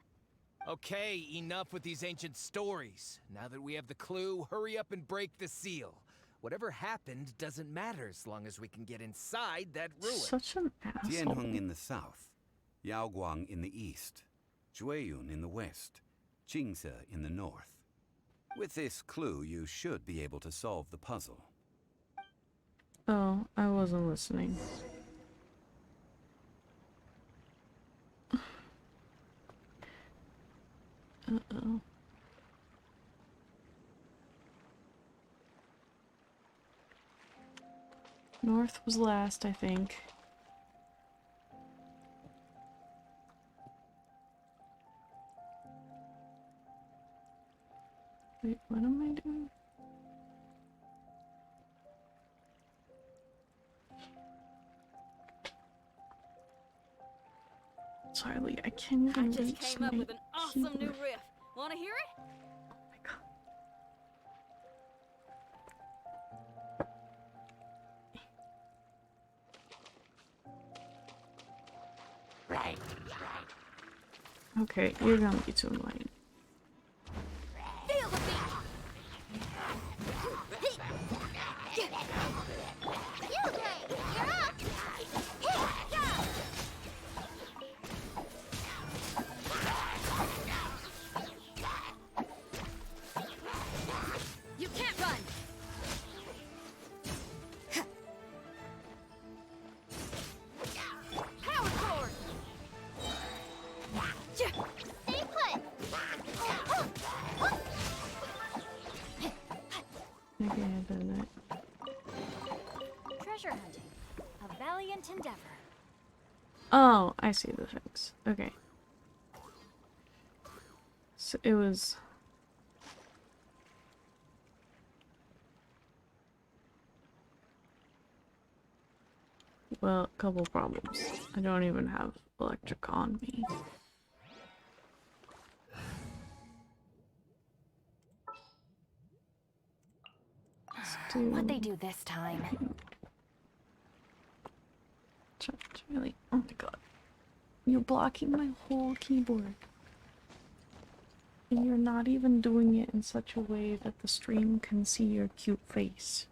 Okay, enough with these ancient stories. Now that we have the clue, hurry up and break the seal. Whatever happened doesn't matter as long as we can get inside that ruin. Such an asshole. Tianheng in the south, Yaoguang in the east, Jueyun in the west, Qingce in the north. With this clue, you should be able to solve the puzzle. Oh, I wasn't listening. Uh-oh. North was last, I think. Wait, what am I doing? Sorry, Lee, I can't I even just reach came up my with an awesome new keyboard. riff. Wanna hear it? Oh my God. Okay, you're gonna be too annoying. Feel the beat! You're up! You can't run! Power chord! Stay put! Okay, I did it. Treasure hunting. A valiant endeavor. Oh, I see the things. Okay. So it was... Well, a couple problems. I don't even have electric on me. Let's do... What'd they do this time? It's really... Oh my god. You're blocking my whole keyboard. And you're not even doing it in such a way that the stream can see your cute face.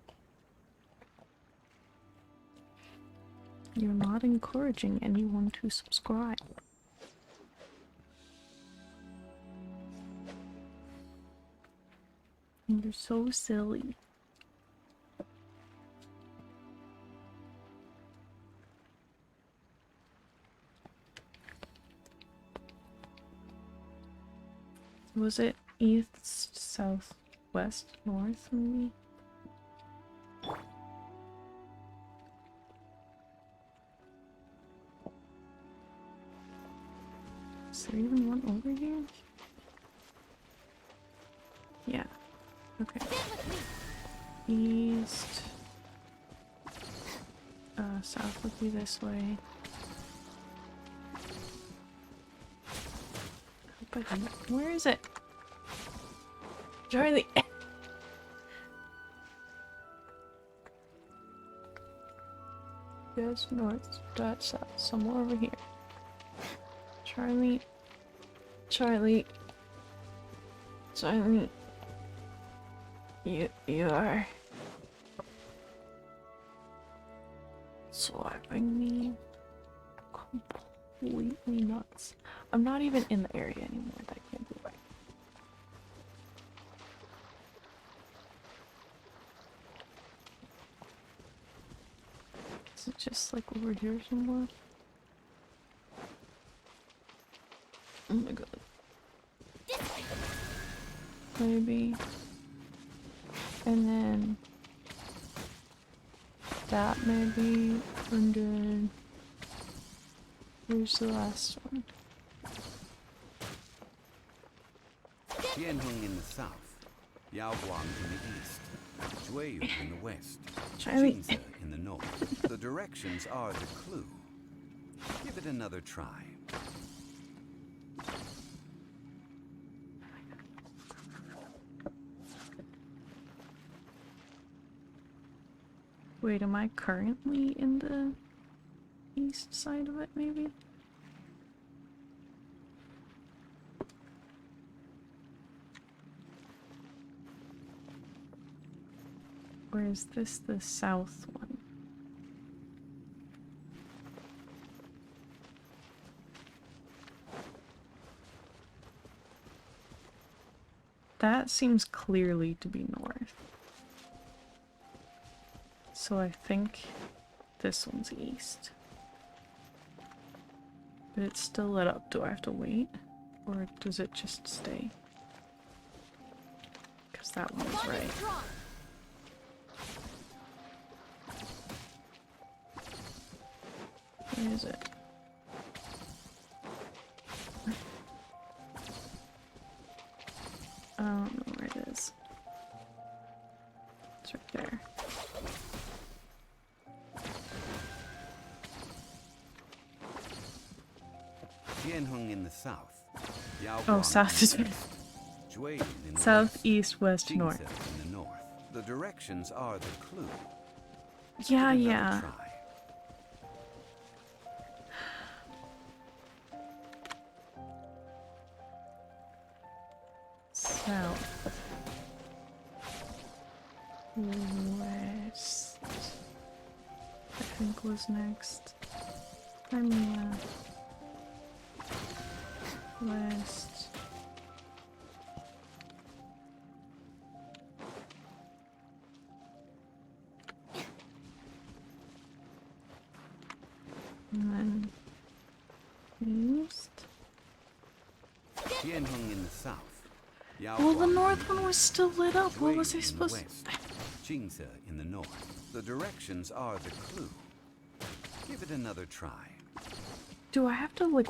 You're not encouraging anyone to subscribe. And you're so silly. Was it east, south, west, north, maybe? Is there even one over here? Yeah. Okay. East. South would be this way. Where is it? Charlie! Yes, north, dot south, somewhere over here. Charlie. Charlie. Charlie. You are swiping me completely nuts. I'm not even in the area anymore. That can't be right. Is it just like over here somewhere? Oh my god. Maybe. And then that maybe. And then where's the last one? Tianheng in the south, Yaoguang in the east, Jueyu in the west, Charlie. Jingze in the north. The directions are the clue. Give it another try. Wait, am I currently in the east side of it, maybe? Or is this the south one? That seems clearly to be north. So I think this one's east. But it's still lit up. Do I have to wait? Or does it just stay? Because that one is right. Where is it? I don't know where it is. It's right there. Tianheng in the south, Yaoguang Oh, south in is the east, Jueyu in the south, west, east, west, Jingze north. in the north. The directions are the clue. Yeah, Give it another yeah. try. South. West. I think was next. Crimea. West. And then east. Tianheng in the south. Well, the Yaoguang north in the one was east, still lit up. What Jueyu was I in the supposed west, Jingze in the north. The directions are the clue. Give it another try. Do I have to, like,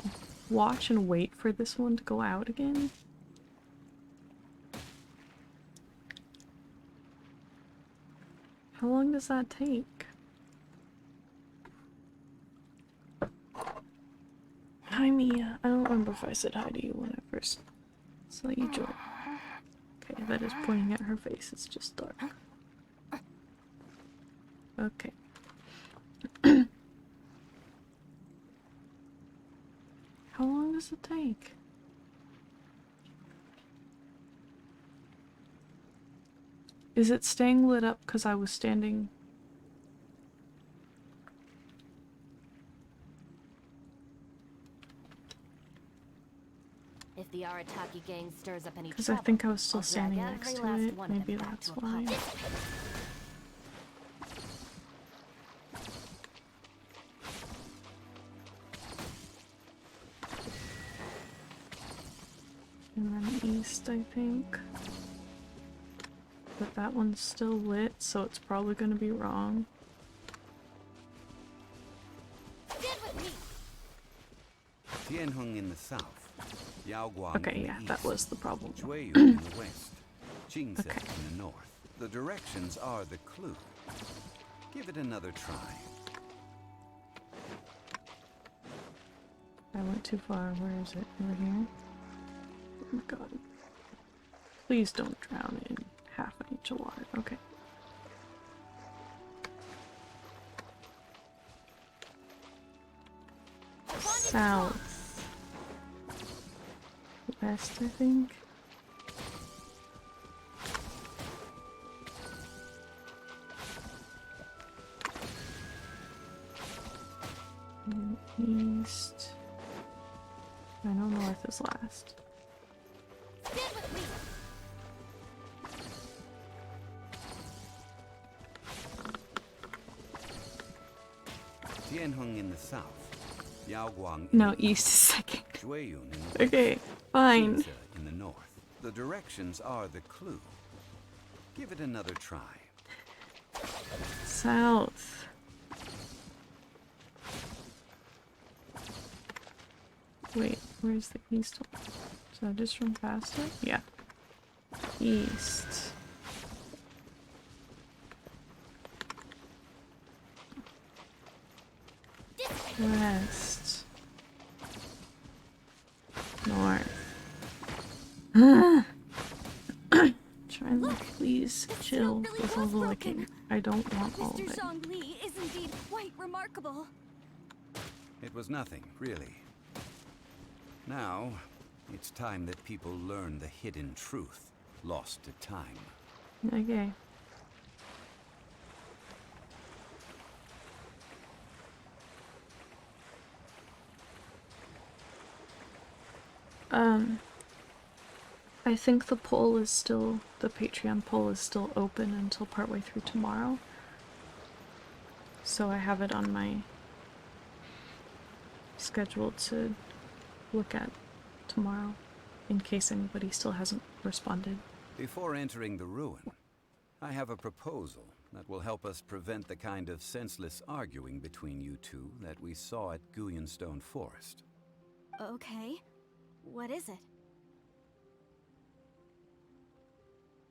watch and wait for this one to go out again? How long does that take? Hi, Mia. I don't remember if I said hi to you when I first saw you join. Okay, that is pointing at her face. It's just dark. Okay. How long does it take? Is it staying lit up because I was standing? If the Arataki gang stirs up any Because I trouble, think I was still I'll drag standing every next to last it. one of them Maybe back that's to a why. pub. And then east, I think. But that one's still lit, so it's probably gonna be wrong. Tianheng in the south, Yaoguang Okay, in yeah, the that east, was the problem. Jueyu in the west, Jingze Okay. in the north. The directions are the clue. Give it another try. I went too far. Where is it? Over here? Oh my god. Please don't drown in half an inch of water. Okay. South. west, I think. And east. I know north is last. Stand with me. Tianheng in the south, Yaoguang No, in the east is second. Jueyun in the Okay, fine. Ginza in the north. The directions are the clue. Give it another try. South. Wait, where's the east one? So I just run past it? Yeah. East. West. North. Trying to please This chill snow really with all was the broken. licking. I don't want all of Mr. it. Zhongli is indeed quite remarkable. It was nothing, really. Now, it's time that people learn the hidden truth, lost to time. Okay. I think the poll is still, the Patreon poll is still open until partway through tomorrow. So I have it on my schedule to look at tomorrow, in case anybody still hasn't responded. Before entering the ruin, I have a proposal that will help us prevent the kind of senseless arguing between you two that we saw at Guyonstone Forest. Okay. What is it?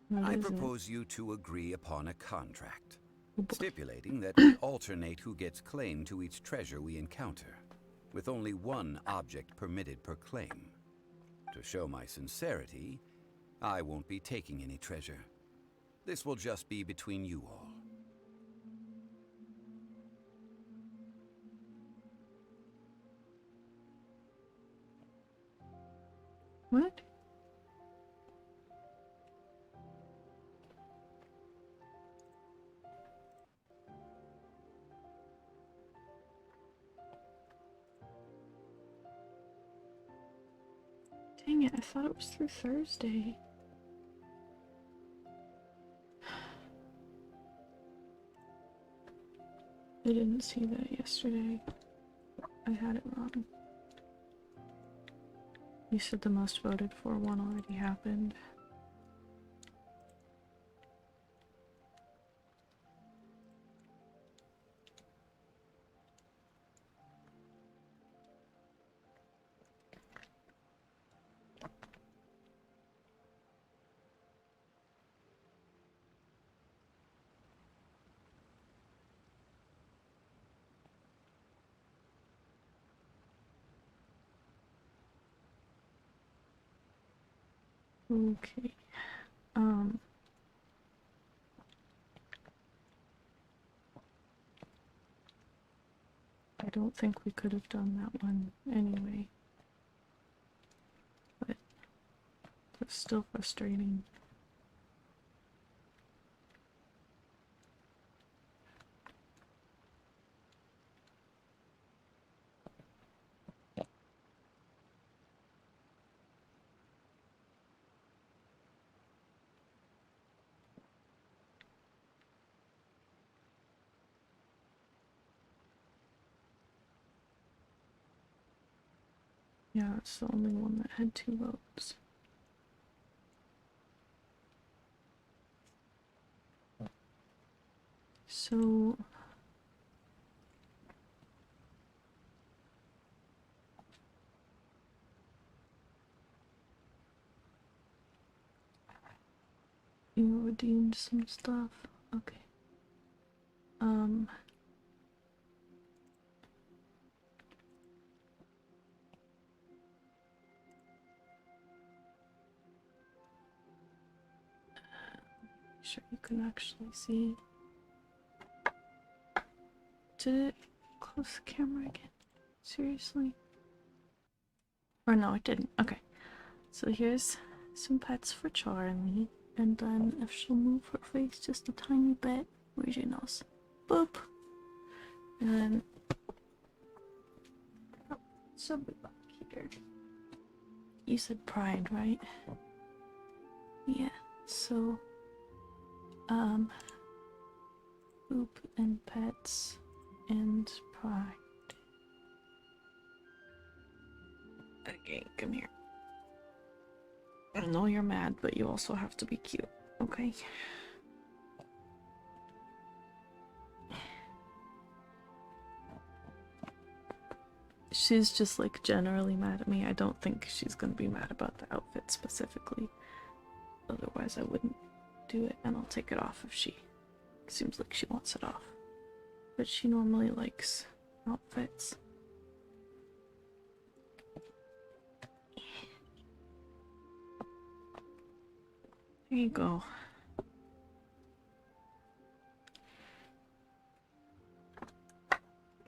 What I is it? propose you two agree upon a contract, Oh boy. stipulating that we alternate who gets claim to each treasure we encounter, with only one object permitted per claim. To show my sincerity, I won't be taking any treasure. This will just be between you all. What? Dang it, I thought it was through Thursday. I didn't see that yesterday. I had it wrong. You said the most voted for one already happened. Okay. I don't think we could have done that one anyway. But it's still frustrating. Yeah, it's the only one that had 2 votes. So you redeemed some stuff. Okay. Sure you can actually see. Did it close the camera again? Seriously? Or no, it didn't. Okay. So here's some pets for Charlie. And then if she'll move her face just a tiny bit, where's your nose? Boop! And then... Oh, so back here. You said pride, right? Yeah, so... Boop and pets and pride. Okay, come here. I know you're mad, but you also have to be cute, okay? She's just like generally mad at me. I don't think she's gonna be mad about the outfit specifically. Otherwise I wouldn't do it, and I'll take it off if she seems like she wants it off. But she normally likes outfits. There you go.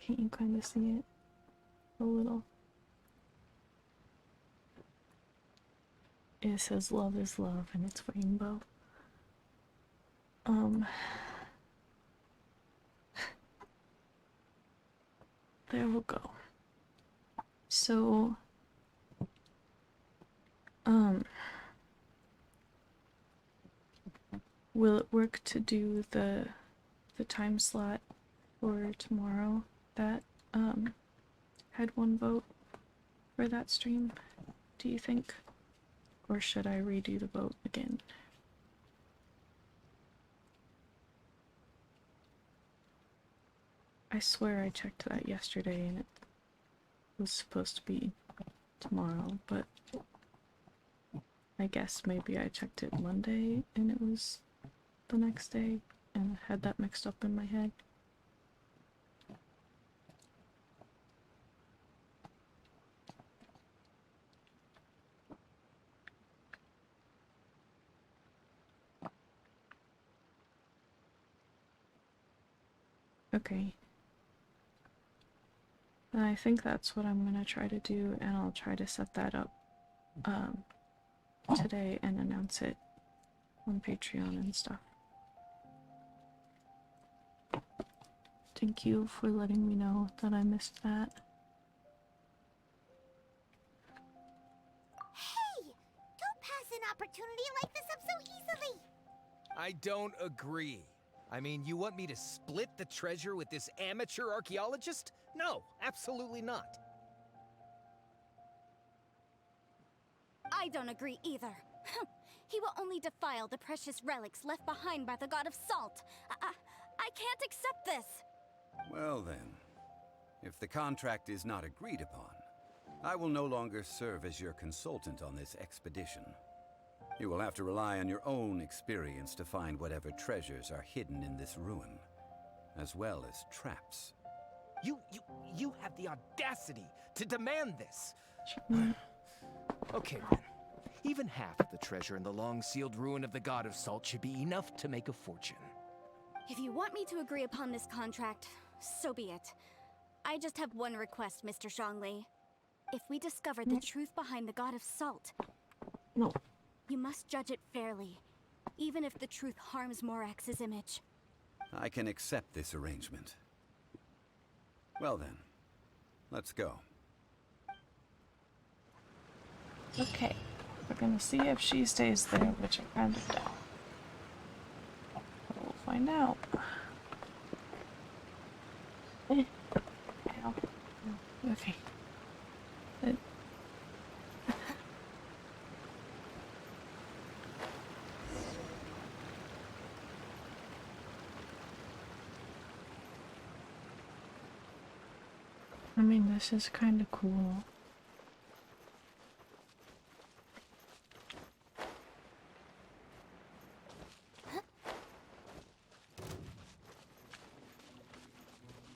Can't you kind of see it? A little. It says love is love and it's rainbow. There we go. So, will it work to do the time slot for tomorrow that had one vote for that stream, do you think? Or should I redo the vote again? I swear I checked that yesterday and it was supposed to be tomorrow, but I guess maybe I checked it Monday and it was the next day and I had that mixed up in my head. Okay. I think that's what I'm gonna try to do, and I'll try to set that up today and announce it on Patreon and stuff. Thank you for letting me know that I missed that. Hey! Don't pass an opportunity like this up so easily! I don't agree. I mean, you want me to split the treasure with this amateur archaeologist? No, absolutely not. I don't agree either. He will only defile the precious relics left behind by the god of salt. I can't accept this. Well then, if the contract is not agreed upon, I will no longer serve as your consultant on this expedition. You will have to rely on your own experience to find whatever treasures are hidden in this ruin, as well as traps. You have the audacity to demand this. Sure. Okay then. Even half of the treasure in the long-sealed ruin of the god of salt should be enough to make a fortune. If you want me to agree upon this contract, so be it. I just have one request, Mr. Zhongli. If we discover the truth behind the god of salt, No. you must judge it fairly, even if the truth harms Morax's image. I can accept this arrangement. Well then, let's go. Okay. We're gonna see if she stays there, which I kind of doubt. We'll find out. Ow. Okay. I mean, this is kind of cool.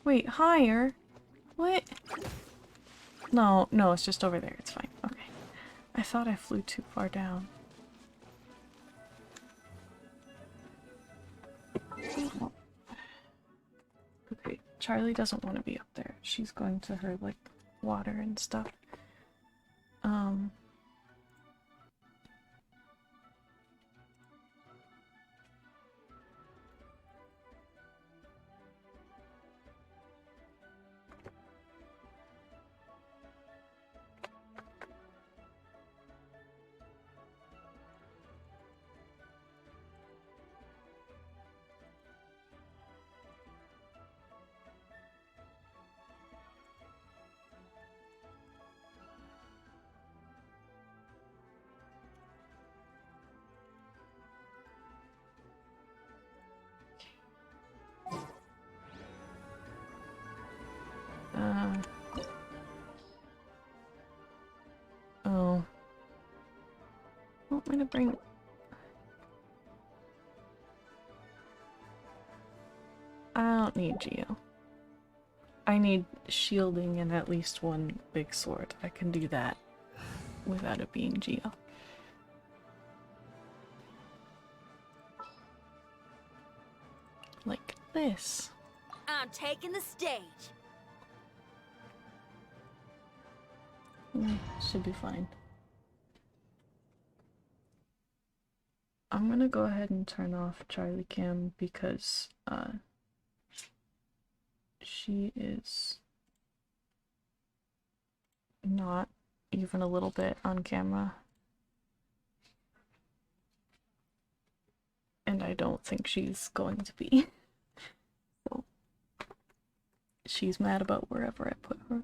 Wait, higher? What? No, it's just over there. It's fine. Okay. I thought I flew too far down. Okay, Charlie doesn't want to be up there. She's going to her, like, water and stuff. Want me to bring... I don't need Geo. I need shielding and at least one big sword. I can do that without it being Geo. Like this. I'm taking the stage. Should be fine. I'm gonna go ahead and turn off Charlie Cam because she is not even a little bit on camera. And I don't think she's going to be. So she's mad about wherever I put her.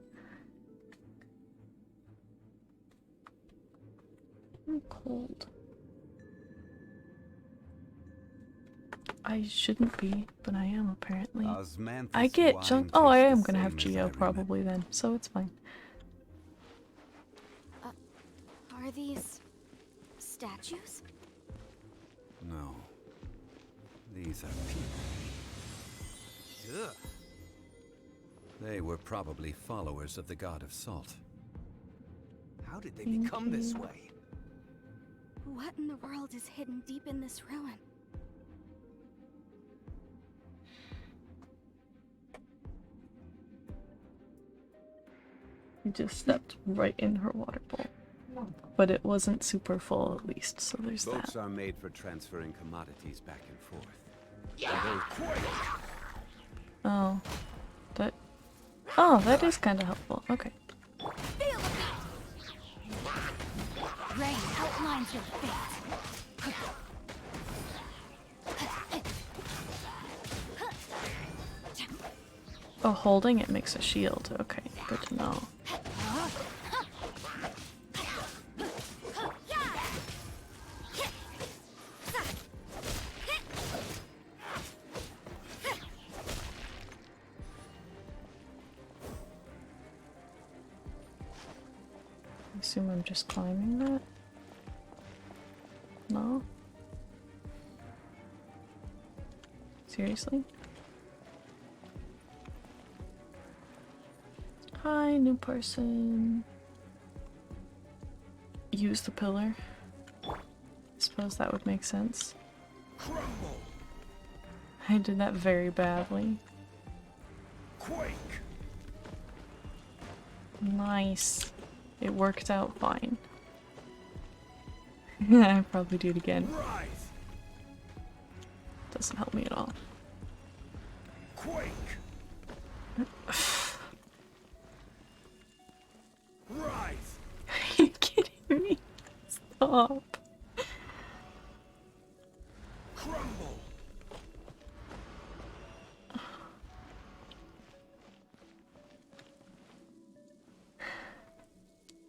I'm cold. I shouldn't be, but I am apparently. I get jumped. Oh, I am gonna have Geo probably then, so it's fine. Are these statues? No. These are people. Ugh. They were probably followers of the god of salt. How did they become this way? What in the world is hidden deep in this ruin? You just stepped right in her water bowl. But it wasn't super full at least, so there's Boats that. are made for transferring commodities back and forth. Oh. That... Oh, that is kind of helpful. Okay. Feel it! Rain outlines your fate. Oh, holding it makes a shield. Okay, good to know. I assume I'm just climbing that? No? Seriously? Hi, new person. Use the pillar. Suppose that would make sense. Crumble. I did that very badly. Quake. Nice. It worked out fine. I'd probably do it again. Rise. Doesn't help me at all. Quake. Rise. Are you kidding me? Stop. Crumble.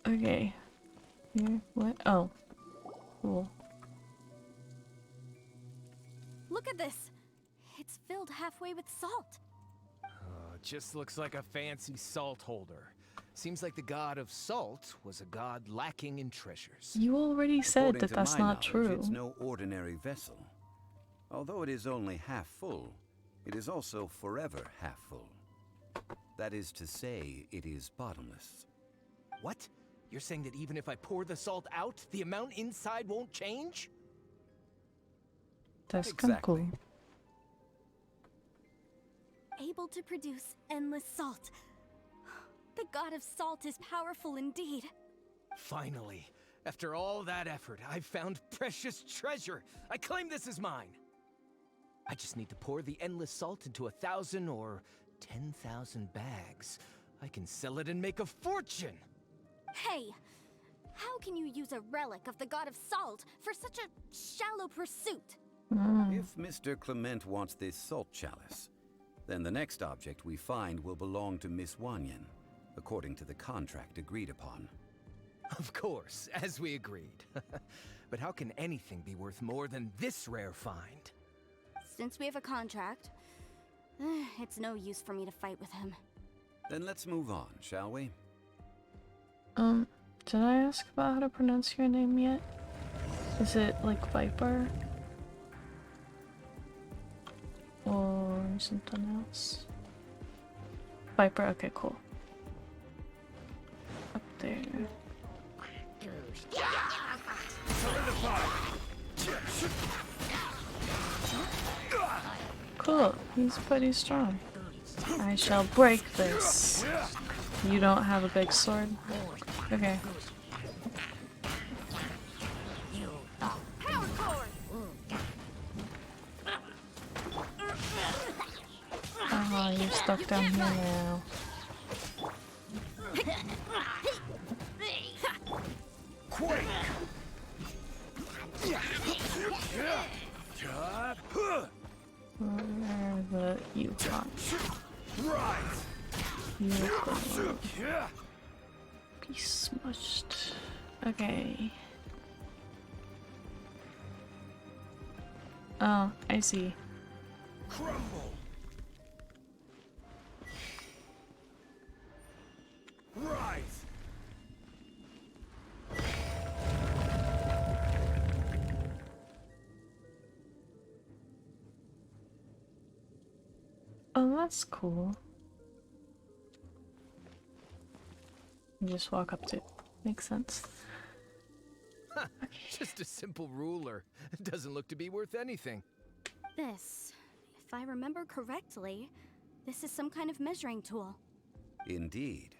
Okay. Here, what? Oh. Cool. Look at this. It's filled halfway with salt. Just looks like a fancy salt holder. Seems like the god of salt was a god lacking in treasures. You already said According that to that's my not knowledge, true. It's no ordinary vessel. Although it is only half full, it is also forever half full. That is to say, it is bottomless. What? You're saying that even if I pour the salt out, the amount inside won't change? That's kind of cool. Exactly. Able to produce endless salt. The god of salt is powerful indeed. Finally, after all that effort, I've found precious treasure. I claim this as mine. I just need to pour the endless salt into 1,000 or 10,000 bags. I can sell it and make a fortune. Hey, how can you use a relic of the god of salt for such a shallow pursuit? If Mr. Clement wants this salt chalice, then the next object we find will belong to Miss Wanyan, according to the contract agreed upon. Of course, as we agreed. But how can anything be worth more than this rare find? Since we have a contract, it's no use for me to fight with him. Then let's move on, shall we? Did I ask about how to pronounce your name yet? Is it like Viper? Or something else? Viper, okay, cool. Up there. Cool, he's pretty strong. I shall break this. You don't have a big sword? Okay. Oh, you're stuck down here now. Where the Yukon? Yukon. Be smushed. Okay. Oh, I see. Crumble. Rise. Oh, that's cool. You just walk up to it. Makes sense. Huh, just a simple ruler. It doesn't look to be worth anything. This, if I remember correctly, this is some kind of measuring tool. Indeed.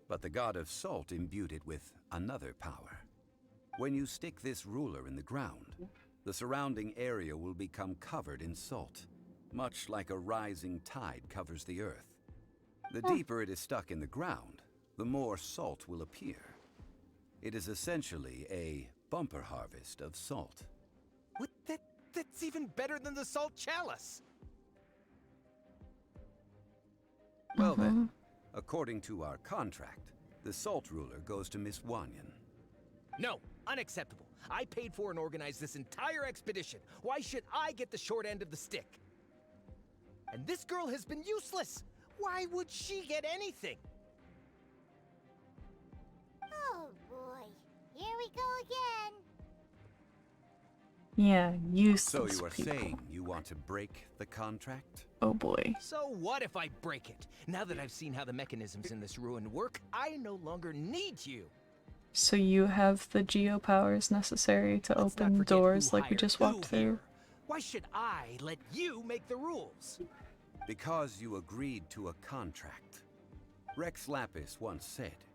But the god of salt imbued it with another power. When you stick this ruler in the ground, the surrounding area will become covered in salt, much like a rising tide covers the earth. The deeper it is stuck in the ground, the more salt will appear. It is essentially a bumper harvest of salt. What? That's even better than the salt chalice! Well then, according to our contract, the salt ruler goes to Miss Wanyan. No, unacceptable. I paid for and organized this entire expedition. Why should I get the short end of the stick? And this girl has been useless. Why would she get anything? Oh boy, here we go again. Yeah, So useless you are people. saying you want to break the contract? Oh boy. So what if I break it? Now that I've seen how the mechanisms in this ruin work, I no longer need you. So you have the geo powers necessary to Let's not open forget doors who like we hired just who walked through? here. Why should I let you make the rules? Because you agreed to a contract. Rex Lapis once said,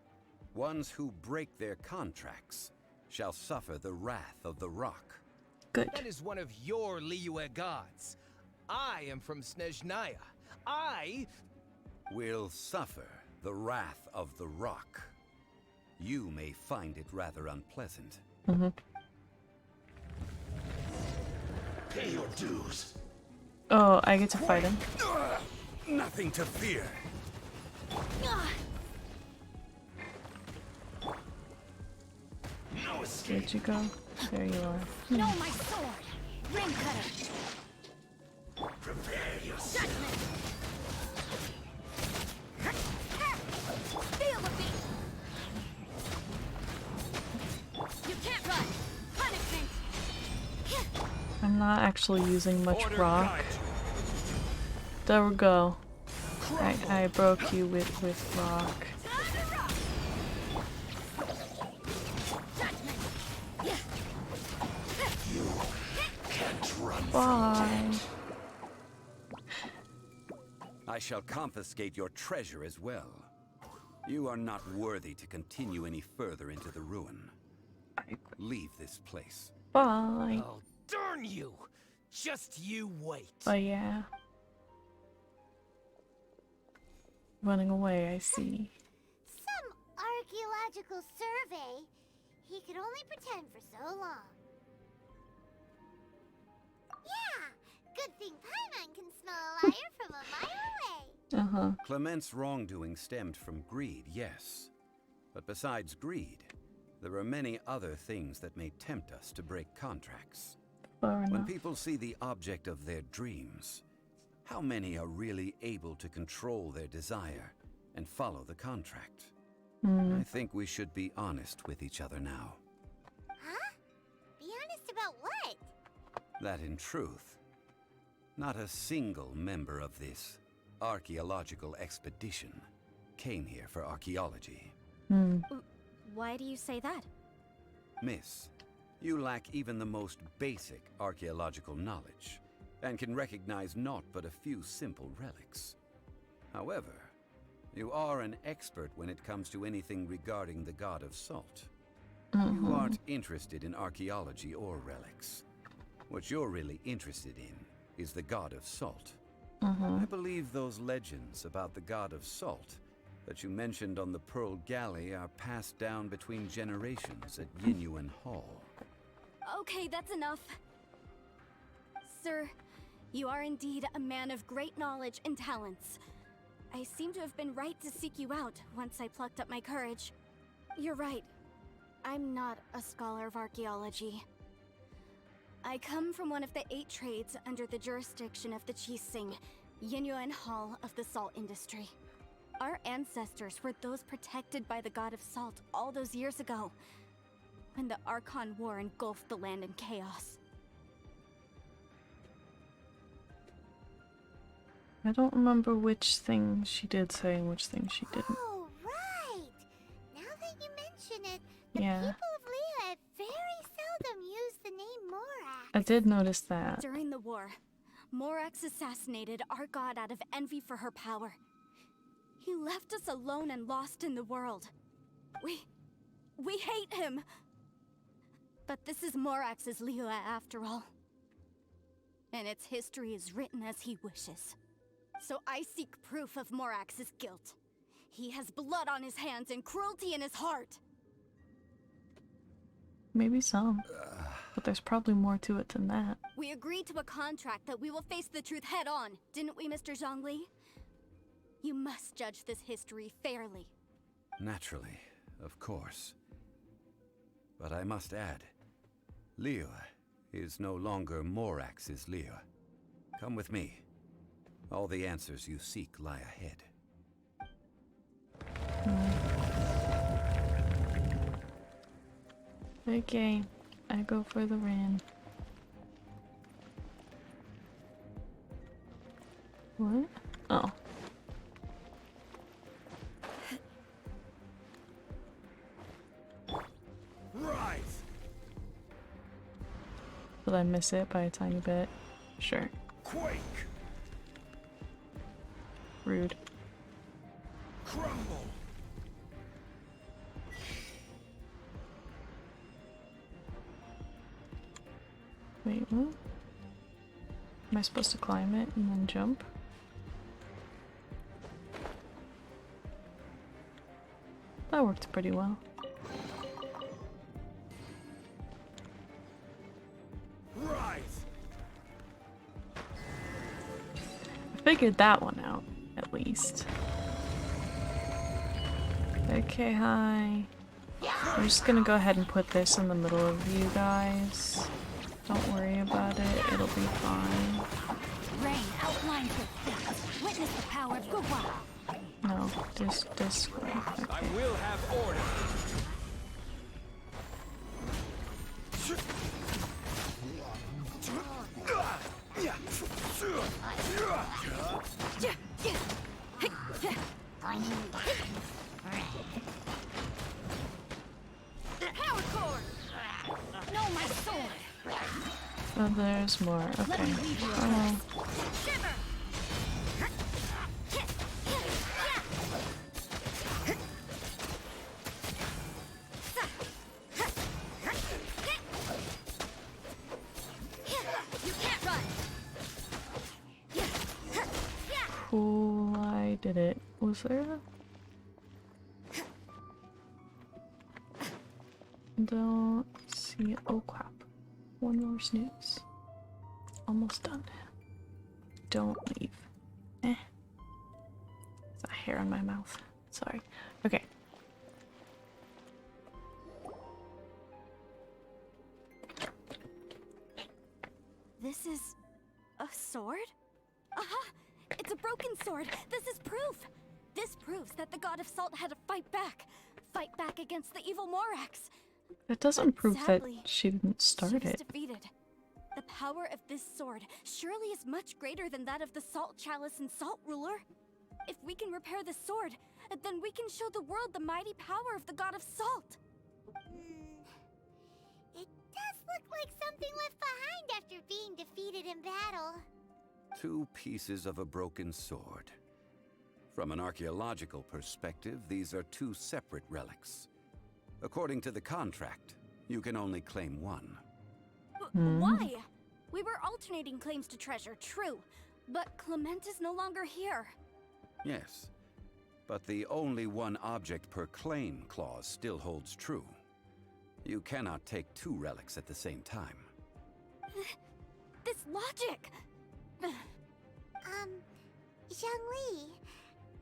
"Ones who break their contracts shall suffer the wrath of the rock." Good. That is one of your Liyue gods. I am from Snezhnaya. I... Will suffer the wrath of the rock. You may find it rather unpleasant. Pay your dues. Oh, I get to fight him. Nothing to fear. No escape. Where'd you go? There you are. No, my sword! Ring cutter! Prepare yourself. Judgment! Feel the beat! You can't run! Punishment! I'm not actually using much Order rock. guide. There we go. I broke you with rock. Time to rock! Judgment! Can't run. Bye. I shall confiscate your treasure as well. You are not worthy to continue any further into the ruin. Leave this place. Bye. Oh, darn you! Just you wait. But yeah. Running away, I see. Some archaeological survey. He could only pretend for so long. Yeah, good thing Paimon can smell a liar from a mile away. Uh-huh. Clement's wrongdoing stemmed from greed, yes. But besides greed, there are many other things that may tempt us to break contracts. Far When enough. people see the object of their dreams, how many are really able to control their desire and follow the contract? I think we should be honest with each other now. Huh? Be honest that in truth, not a single member of this archaeological expedition came here for archaeology. Why do you say that? Miss, you lack even the most basic archaeological knowledge, and can recognize naught but a few simple relics. However, you are an expert when it comes to anything regarding the god of salt. You aren't interested in archaeology or relics. What you're really interested in is the god of salt. I believe those legends about the god of salt that you mentioned on the Pearl Galley are passed down between generations at Yinyuan Hall. Okay, that's enough. Sir, you are indeed a man of great knowledge and talents. I seem to have been right to seek you out once I plucked up my courage. You're right. I'm not a scholar of archaeology. I come from one of the 8 trades under the jurisdiction of the Qixing, Yinyuan Hall of the salt industry. Our ancestors were those protected by the god of salt all those years ago, when the Archon War engulfed the land in chaos. I don't remember which thing she did say and which thing she didn't. Oh, right! Now that you mention it, the Yeah. people of Liyue very seldom use the name Morax. I did notice that. During the war, Morax assassinated our god out of envy for her power. He left us alone and lost in the world. We hate him! But this is Morax's Liyue after all. And its history is written as he wishes. So I seek proof of Morax's guilt. He has blood on his hands and cruelty in his heart. Maybe some. But there's probably more to it than that. We agreed to a contract that we will face the truth head on, didn't we, Mr. Zhongli? You must judge this history fairly. Naturally, of course. But I must add, Liyue is no longer Morax's Liyue. Come with me. All the answers you seek lie ahead. Okay, I go for the ran. What? Oh. Rise! Did I miss it by a tiny bit? Sure. Quake! Rude. Crumble! Wait, what? Am I supposed to climb it and then jump? That worked pretty well. Rise! I figured that one out, at least. Okay, hi. I'm just gonna go ahead and put this in the middle of you guys. Don't worry about it, it'll be fine. Rain outlines your fate. Witness the power of Gugwa. No, this way. I will have order. Power core! No, my sword! Oh, there's more. Okay. Oh. Shiver! You can't run! Cool, I did it. Was there a... Don't see it. Oh crap. One more snooze. Almost done. Don't leave. There's a hair on my mouth. Sorry. Okay. This is a sword? Aha! It's a broken sword! This is proof! This proves that the god of salt had to fight back! Fight back against the evil Morax! That doesn't But prove that sadly, she didn't She start was it. defeated. The power of this sword surely is much greater than that of the Salt Chalice and Salt Ruler. If we can repair the sword, then we can show the world the mighty power of the God of Salt. It does look like something left behind after being defeated in battle. 2 pieces of a broken sword. From an archaeological perspective, these are 2 separate relics. According to the contract, you can only claim one. Why? We were alternating claims to treasure, true. But Clement is no longer here. Yes, but the only one object per claim clause still holds true. You cannot take 2 relics at the same time. This logic! Zhongli,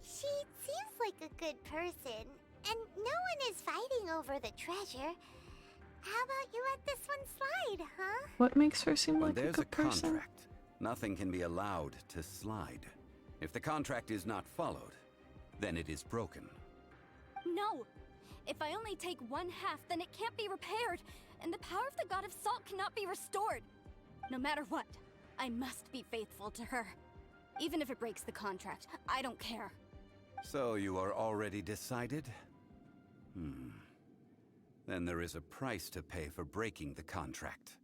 she seems like a good person, and no one is fighting over the treasure. How about you let this one slide, huh? What makes her seem When like a there's good a person? contract, nothing can be allowed to slide. If the contract is not followed, then it is broken. No! If I only take 1/2, then it can't be repaired, and the power of the God of Salt cannot be restored. No matter what, I must be faithful to her. Even if it breaks the contract, I don't care. So you are already decided? Then there is a price to pay for breaking the contract.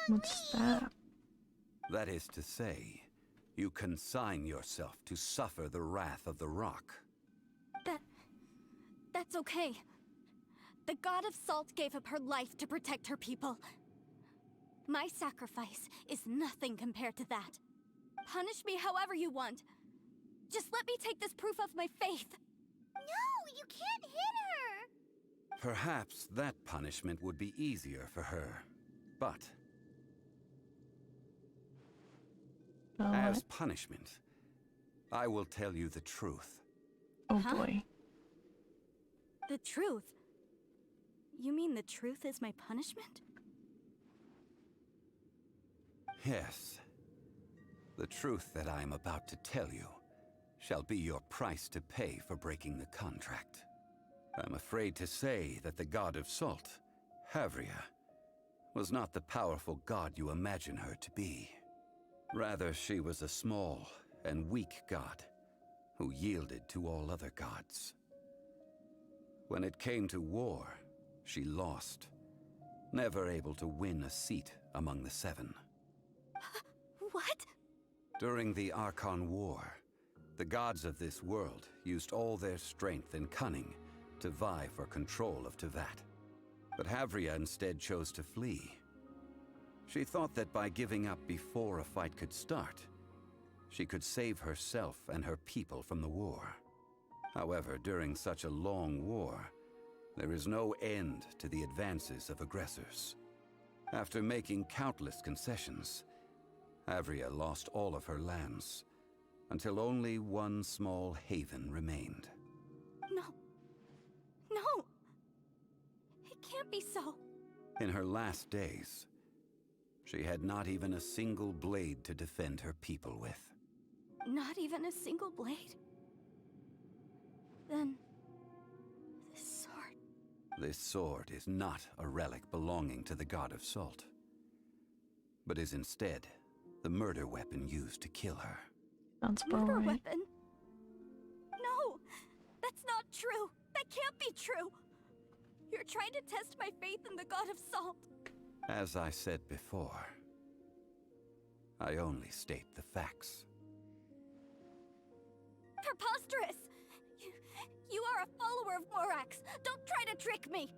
What's that? That is to say, you consign yourself to suffer the wrath of the rock. That's okay. The God of Salt gave up her life to protect her people. My sacrifice is nothing compared to that. Punish me however you want. Just let me take this proof of my faith. No, you can't hit her! Perhaps that punishment would be easier for her. But Oh, as what? punishment, I will tell you the truth. Oh Huh? boy. The truth? You mean the truth is my punishment? Yes. The truth that I am about to tell you shall be your price to pay for breaking the contract. I'm afraid to say that the God of Salt, Havria, was not the powerful god you imagine her to be. Rather, she was a small and weak god who yielded to all other gods. When it came to war, she lost, never able to win a seat among the 7. What? During the Archon War, the gods of this world used all their strength and cunning to vie for control of Tevat. But Havria instead chose to flee. She thought that by giving up before a fight could start, she could save herself and her people from the war. However, during such a long war, there is no end to the advances of aggressors. After making countless concessions, Havria lost all of her lands, until only one small haven remained. No. No! It can't be so. In her last days, she had not even a single blade to defend her people with. Not even a single blade? Then... this sword... This sword is not a relic belonging to the God of Salt, but is instead the murder weapon used to kill her. Sounds about Murder right. weapon? No! That's not true! That can't be true! You're trying to test my faith in the God of Salt. As I said before, I only state the facts. Preposterous! You are a follower of Morax! Don't try to trick me!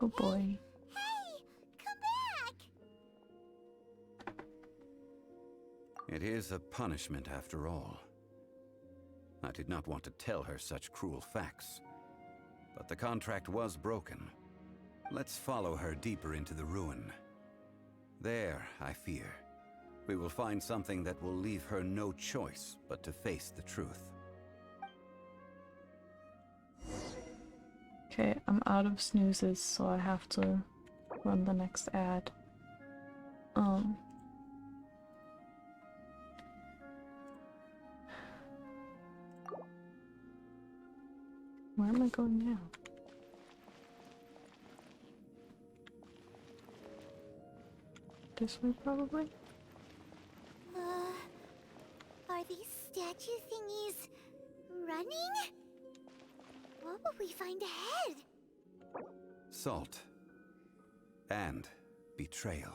Oh boy. Hey! Come back! It is a punishment after all. I did not want to tell her such cruel facts, but the contract was broken. Let's follow her deeper into the ruin. There, I fear, we will find something that will leave her no choice but to face the truth. Okay, I'm out of snoozes, so I have to run the next ad. Where am I going now? This way, probably. Are these statue thingies running? What will we find ahead? Salt. And betrayal.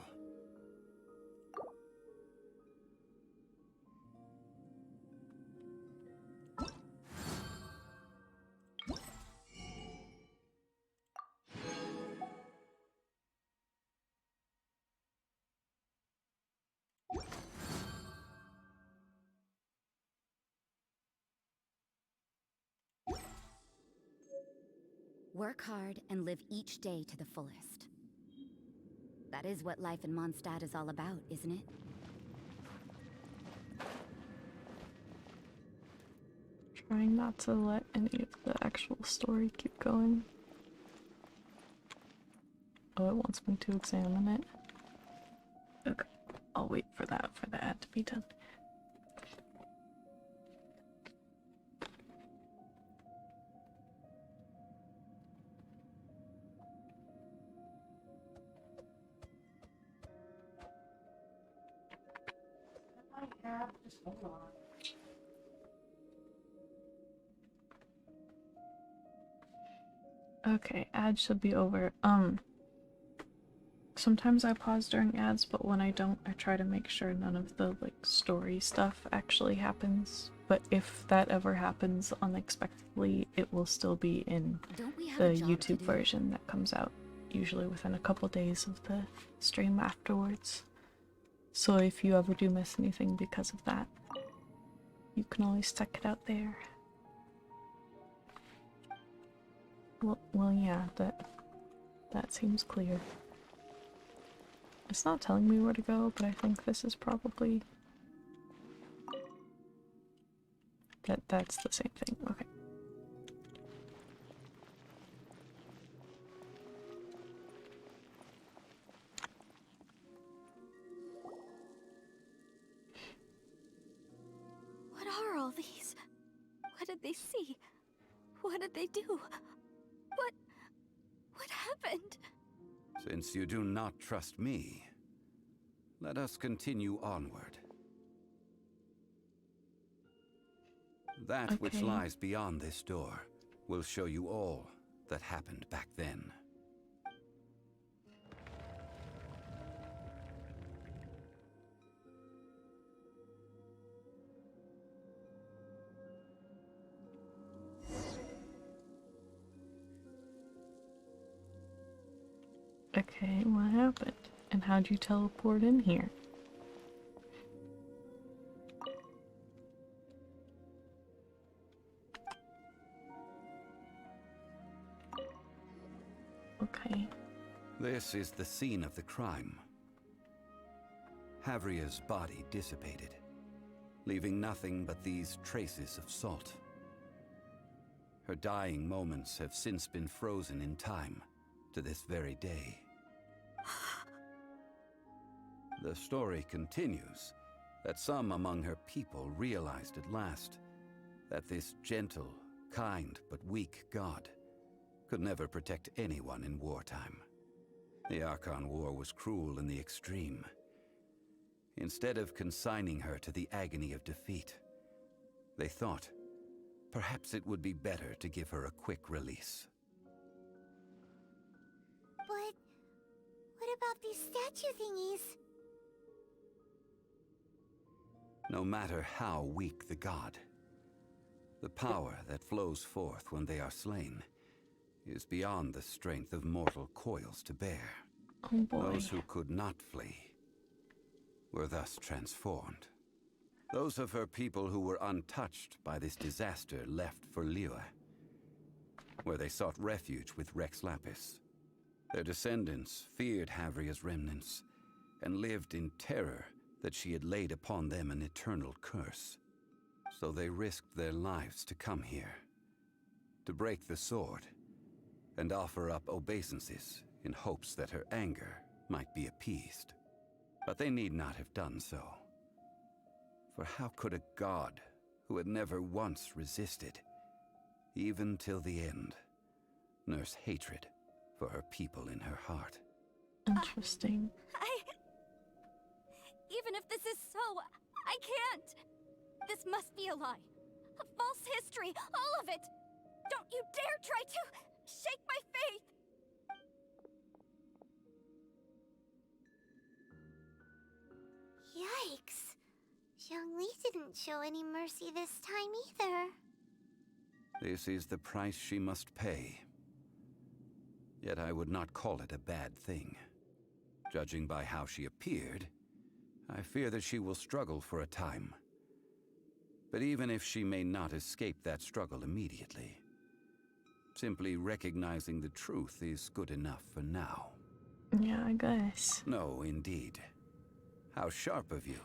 Work hard and live each day to the fullest. That is what life in Mondstadt is all about, isn't it? Trying not to let any of the actual story keep going. Oh, it wants me to examine it. Okay, I'll wait for that ad to be done. Okay, ads should be over. Sometimes I pause during ads, but when I don't, I try to make sure none of the story stuff actually happens. But if that ever happens unexpectedly, it will still be in Don't we have the a job to YouTube do? version that comes out usually within a couple days of the stream afterwards. So if you ever do miss anything because of that, you can always check it out there. Well, yeah, that seems clear. It's not telling me where to go, but I think this is probably... That's the same thing. Okay. What are all these? What did they see? What did they do? What happened? Since you do not trust me, let us continue onward. That which Okay. lies beyond this door will show you all that happened back then. Okay, what happened? And how'd you teleport in here? Okay. This is the scene of the crime. Havria's body dissipated, leaving nothing but these traces of salt. Her dying moments have since been frozen in time to this very day. The story continues that some among her people realized at last that this gentle, kind, but weak god could never protect anyone in wartime. The Archon War was cruel in the extreme. Instead of consigning her to the agony of defeat, they thought perhaps it would be better to give her a quick release. But what about these statue thingies? No matter how weak the god, the power that flows forth when they are slain is beyond the strength of mortal coils to bear. Oh boy. Those who could not flee were thus transformed. Those of her people who were untouched by this disaster left for Liyue, where they sought refuge with Rex Lapis. Their descendants feared Havria's remnants and lived in terror that she had laid upon them an eternal curse. So they risked their lives to come here, to break the sword, and offer up obeisances in hopes that her anger might be appeased. But they need not have done so. For how could a god who had never once resisted, even till the end, nurse hatred for her people in her heart? Interesting. Even if this is so, I can't. This must be a lie. A false history, all of it. Don't you dare try to shake my faith. Yikes. Zhongli didn't show any mercy this time either. This is the price she must pay. Yet I would not call it a bad thing. Judging by how she appeared, I fear that she will struggle for a time. But even if she may not escape that struggle immediately, simply recognizing the truth is good enough for now. Yeah, I guess. No, indeed. How sharp of you.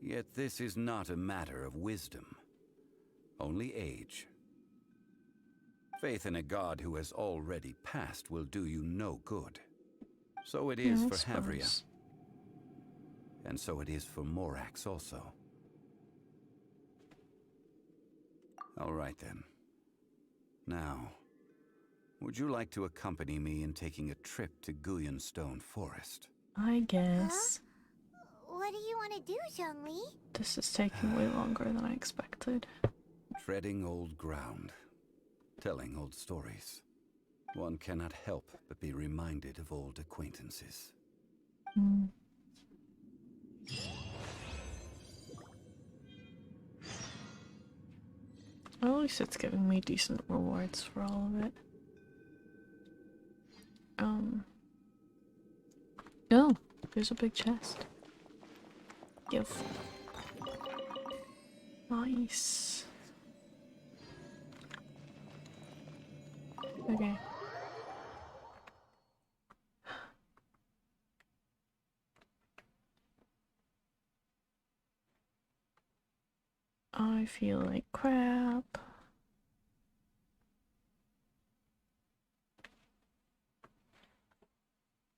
Yet this is not a matter of wisdom, only age. Faith in a god who has already passed will do you no good. So it is I for suppose. Havria. And so it is for Morax also. All right then. Now, would you like to accompany me in taking a trip to Guyonstone Forest? I guess. What do you want to do, Zhongli? This is taking way longer than I expected. Treading old ground, telling old stories. One cannot help but be reminded of old acquaintances. Hmm. At least it's giving me decent rewards for all of it. Oh, there's a big chest. Give. Nice. Okay. I feel like crap.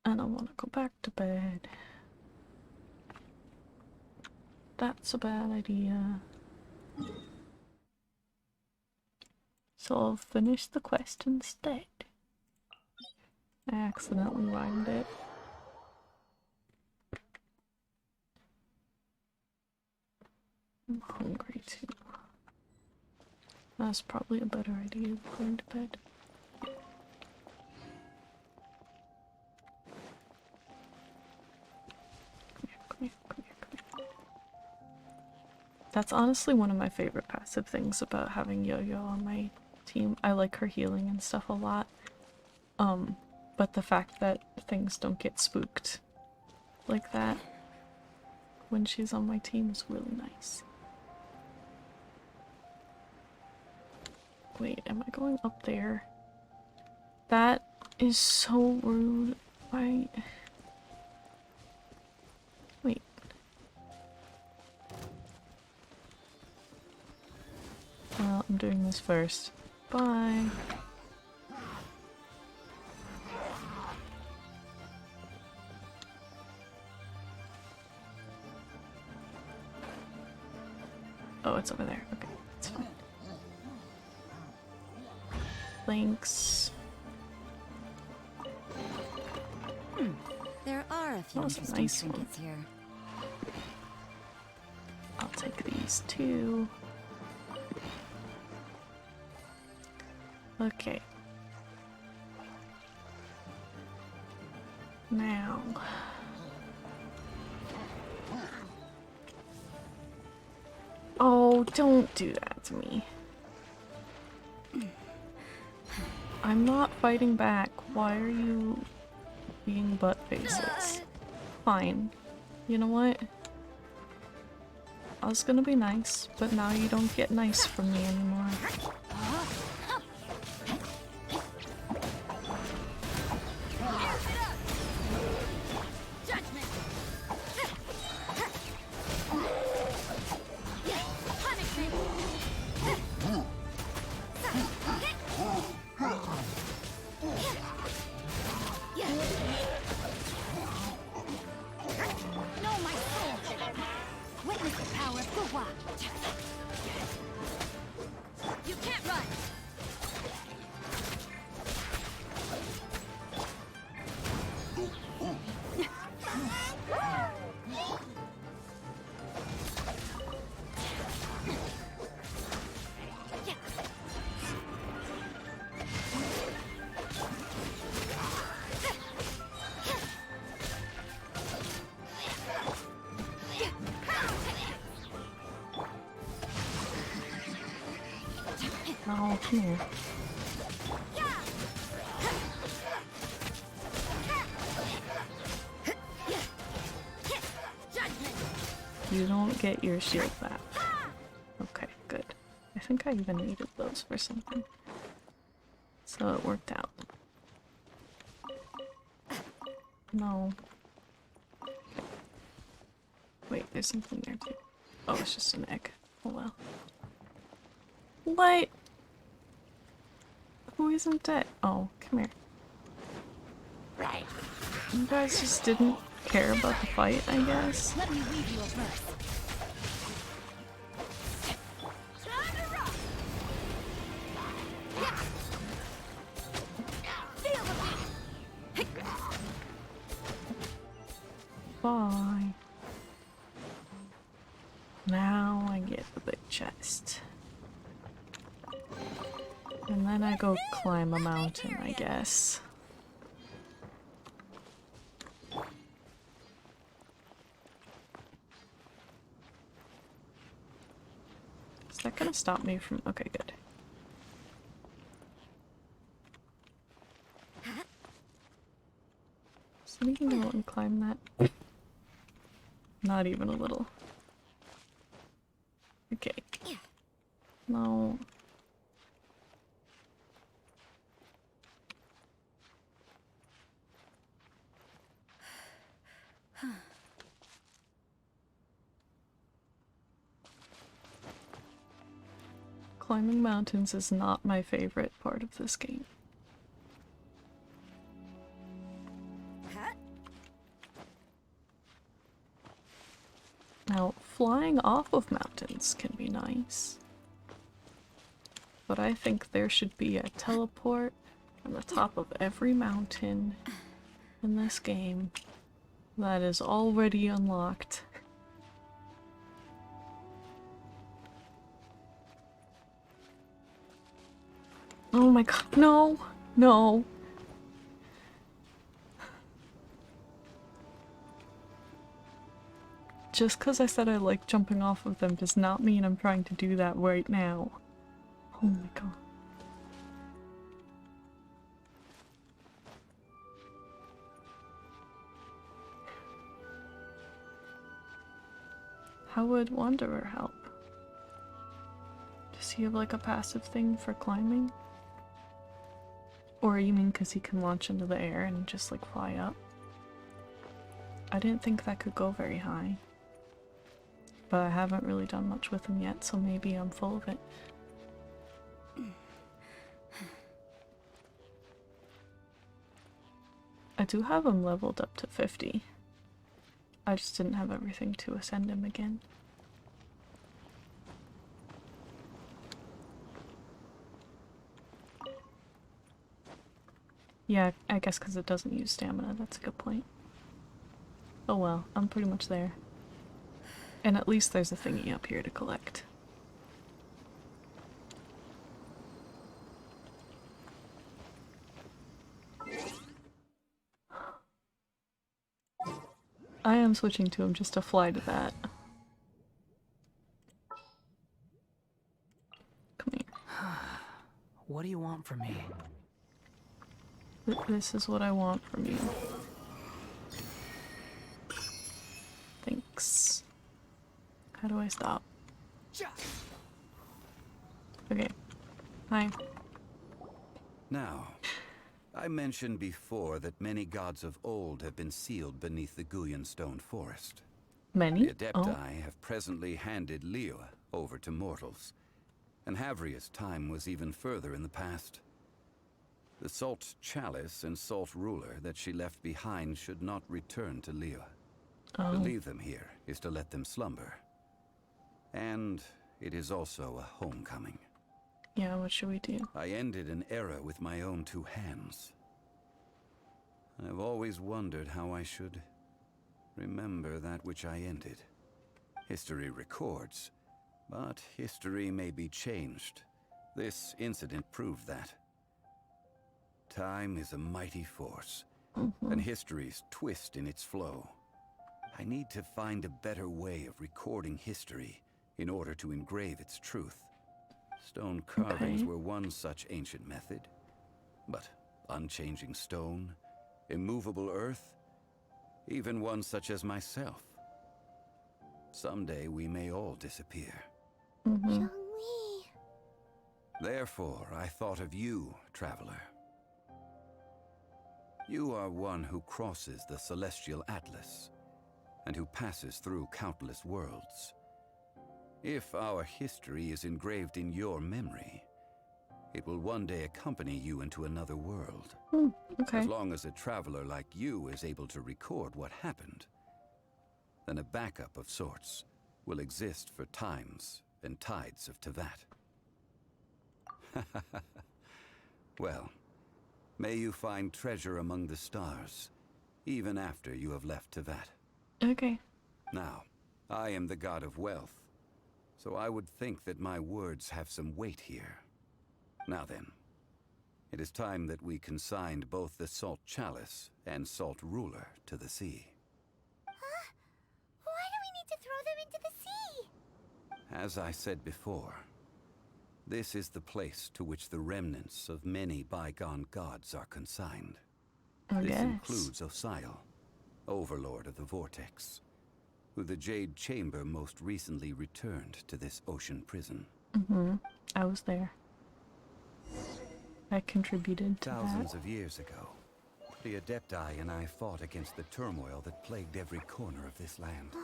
And I want to go back to bed. That's a bad idea. So I'll finish the quest instead. I accidentally rhymed it. I'm hungry too. That's probably a better idea than going to bed. Come here. That's honestly one of my favorite passive things about having Yo-Yo on my team. I like her healing and stuff a lot. But the fact that things don't get spooked like that when she's on my team is really nice. Wait, am I going up there? That is so rude. Wait. Well, I'm doing this first. Bye. Oh, it's over there. Okay, it's fine. Thanks. There are a few That was a interesting nice one. trinkets here. I'll take these too. Okay. Now. Oh, don't do that to me. I'm not fighting back. Why are you being butt faces? Fine. You know what? I was gonna be nice, but now you don't get nice from me anymore. Witness the power of the watch. You can't Come here. You don't get your shield back. Okay, good. I think I even needed those for something. So it worked out. No. Wait, there's something there too. Oh, it's just an egg. Oh well. What? Who isn't dead? Oh, come here. Right. You guys just didn't care about the fight, I guess? Let me leave you a verse. Bye. Now I get the big chest. And then I go climb a mountain, I guess. Is that gonna stop me from... Okay, good. Is it even gonna let me climb that? Not even a little. Okay. No. Climbing mountains is not my favorite part of this game. Now, flying off of mountains can be nice. But I think there should be a teleport on the top of every mountain in this game that is already unlocked. Oh my god, no! No! Just because I said I like jumping off of them does not mean I'm trying to do that right now. Oh my god. How would Wanderer help? Does he have like a passive thing for climbing? Or you mean because he can launch into the air and just like fly up? I didn't think that could go very high. But I haven't really done much with him yet, so maybe I'm full of it. I do have him leveled up to 50. I just didn't have everything to ascend him again. Yeah, I guess because it doesn't use stamina, that's a good point. Oh well, I'm pretty much there. And at least there's a thingy up here to collect. I am switching to him just to fly to that. Come here. What do you want from me? This is what I want from you. Thanks. How do I stop? Okay. Hi. Now, I mentioned before that many gods of old have been sealed beneath the Guyan stone forest. Many? The Adepti have presently handed Liyue over to mortals, and Havria's time was even further in the past. The Salt Chalice and Salt Ruler that she left behind should not return to Liyue. To leave them here is to let them slumber. And it is also a homecoming. Yeah, what should we do? I ended an era with my own two hands. I've always wondered how I should remember that which I ended. History records, but history may be changed. This incident proved that. Time is a mighty force, and history's twist in its flow. I need to find a better way of recording history in order to engrave its truth. Stone carvings Okay. were one such ancient method. But unchanging stone, immovable earth, even one such as myself. Someday we may all disappear. Mm-hmm. Zhongli. Therefore, I thought of you, traveler. You are one who crosses the celestial atlas, and who passes through countless worlds. If our history is engraved in your memory, it will one day accompany you into another world. Okay. As long as a traveler like you is able to record what happened, then a backup of sorts will exist for times and tides of Tevat. Well, may you find treasure among the stars, even after you have left Tevat. Okay. Now, I am the god of wealth, so I would think that my words have some weight here. Now then, it is time that we consigned both the Salt Chalice and Salt Ruler to the sea. Huh? Why do we need to throw them into the sea? As I said before, this is the place to which the remnants of many bygone gods are consigned. I This guess. includes Osial, Overlord of the Vortex, who the Jade Chamber most recently returned to this ocean prison. Mm-hmm. I was there. I contributed to Thousands that. of years ago, the Adepti and I fought against the turmoil that plagued every corner of this land.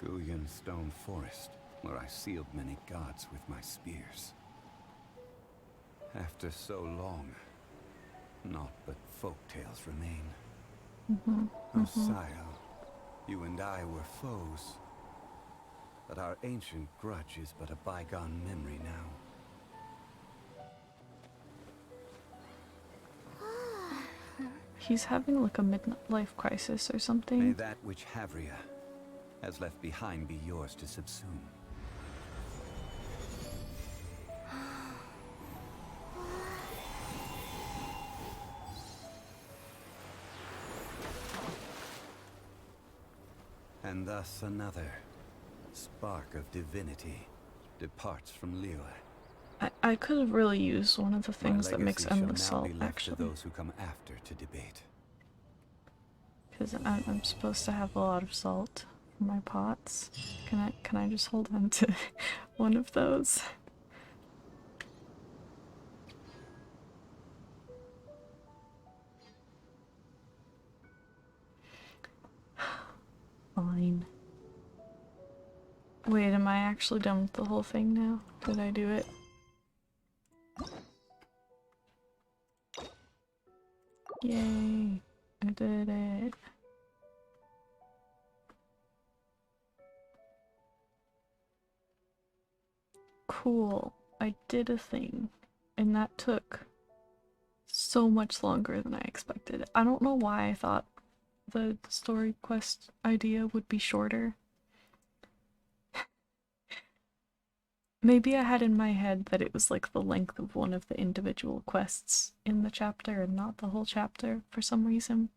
Guyan Stone Forest, where I sealed many gods with my spears. After so long, naught but folk tales remain. Osial, you and I were foes. But our ancient grudge is but a bygone memory now. He's having like a midlife crisis or May something. that which Havria has left behind be yours to subsume. And thus another spark of divinity departs from Liyue. I could have really used one of the My things that makes legacy shall endless now salt, be left actually. to those who come after to debate. Because I'm supposed to have a lot of salt for my pots. Can I just hold on to one of those? Fine. Wait, am I actually done with the whole thing now? Did I do it? Yay! I did it. Cool. I did a thing. And that took so much longer than I expected. I don't know why I thought the story quest idea would be shorter. Maybe I had in my head that it was like the length of one of the individual quests in the chapter and not the whole chapter for some reason.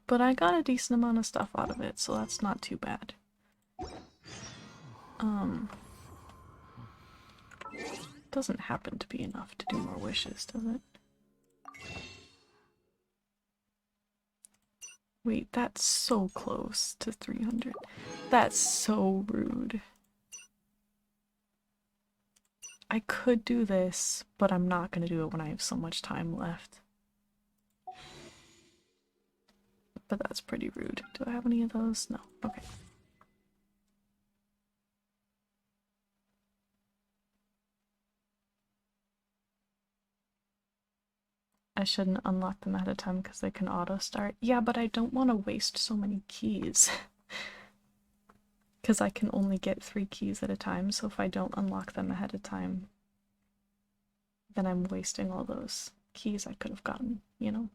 But I got a decent amount of stuff out of it, so that's not too bad. Doesn't happen to be enough to do more wishes, does it? Wait, that's so close to 300. That's so rude. I could do this, but I'm not gonna do it when I have so much time left. But that's pretty rude. Do I have any of those? No. Okay. I shouldn't unlock them ahead of time because they can auto start. Yeah, but I don't want to waste so many keys. Because I can only get 3 keys at a time, so if I don't unlock them ahead of time, then I'm wasting all those keys I could have gotten, you know?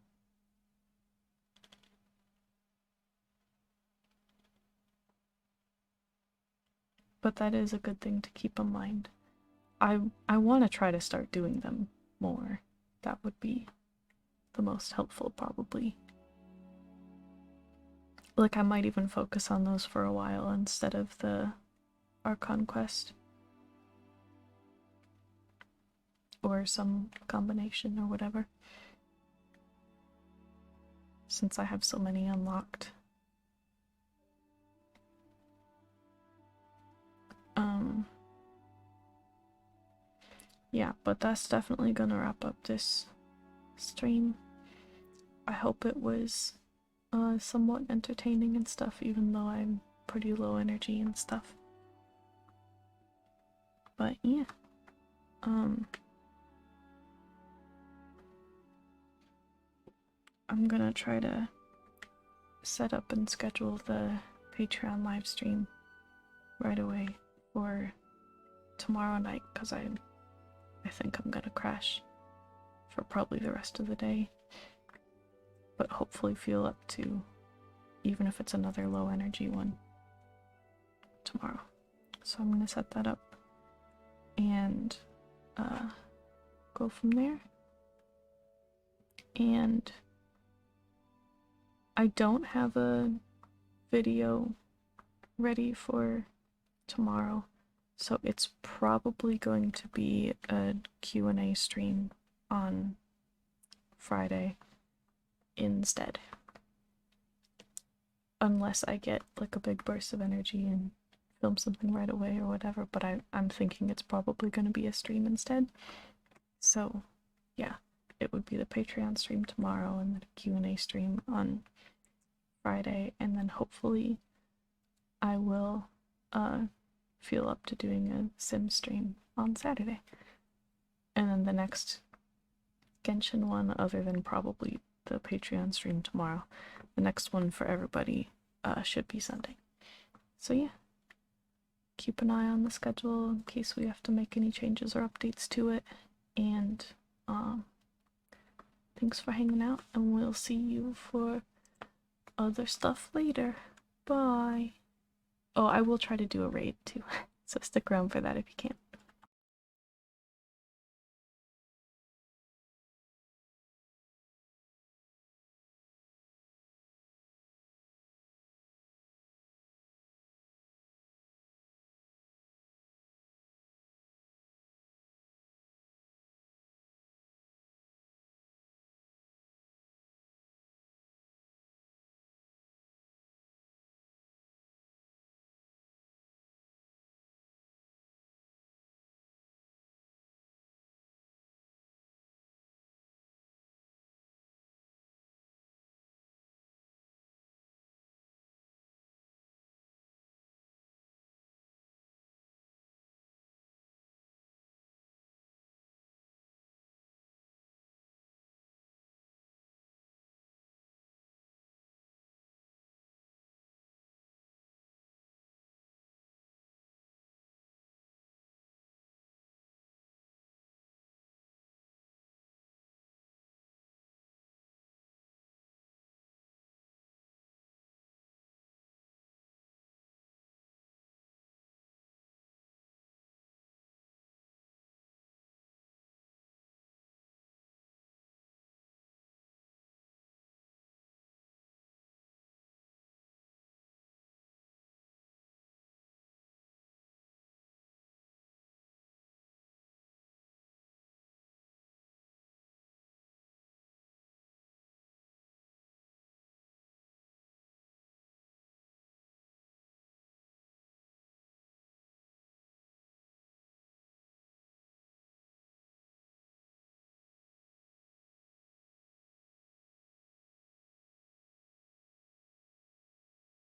But that is a good thing to keep in mind. I want to try to start doing them more. That would be the most helpful, probably. Like, I might even focus on those for a while instead of the our conquest. Or some combination or whatever. Since I have so many unlocked. Yeah, but that's definitely gonna wrap up this stream. I hope it was somewhat entertaining and stuff, even though I'm pretty low energy and stuff. But yeah. I'm gonna try to set up and schedule the Patreon live stream right away for tomorrow night, because I think I'm gonna crash for probably the rest of the day, but hopefully feel up to, even if it's another low energy one, tomorrow. So I'm gonna set that up and go from there. And I don't have a video ready for tomorrow, so it's probably going to be a Q&A stream on Friday instead. Unless I get like a big burst of energy and film something right away or whatever, but I'm thinking it's probably going to be a stream instead. So yeah, it would be the Patreon stream tomorrow and then a Q&A stream on Friday, and then hopefully I will feel up to doing a sim stream on Saturday. And then the next Genshin one, other than probably the Patreon stream tomorrow, the next one for everybody should be Sunday. So yeah, keep an eye on the schedule in case we have to make any changes or updates to it. And thanks for hanging out, and we'll see you for other stuff later. Bye. Oh, I will try to do a raid too, so stick around for that if you can.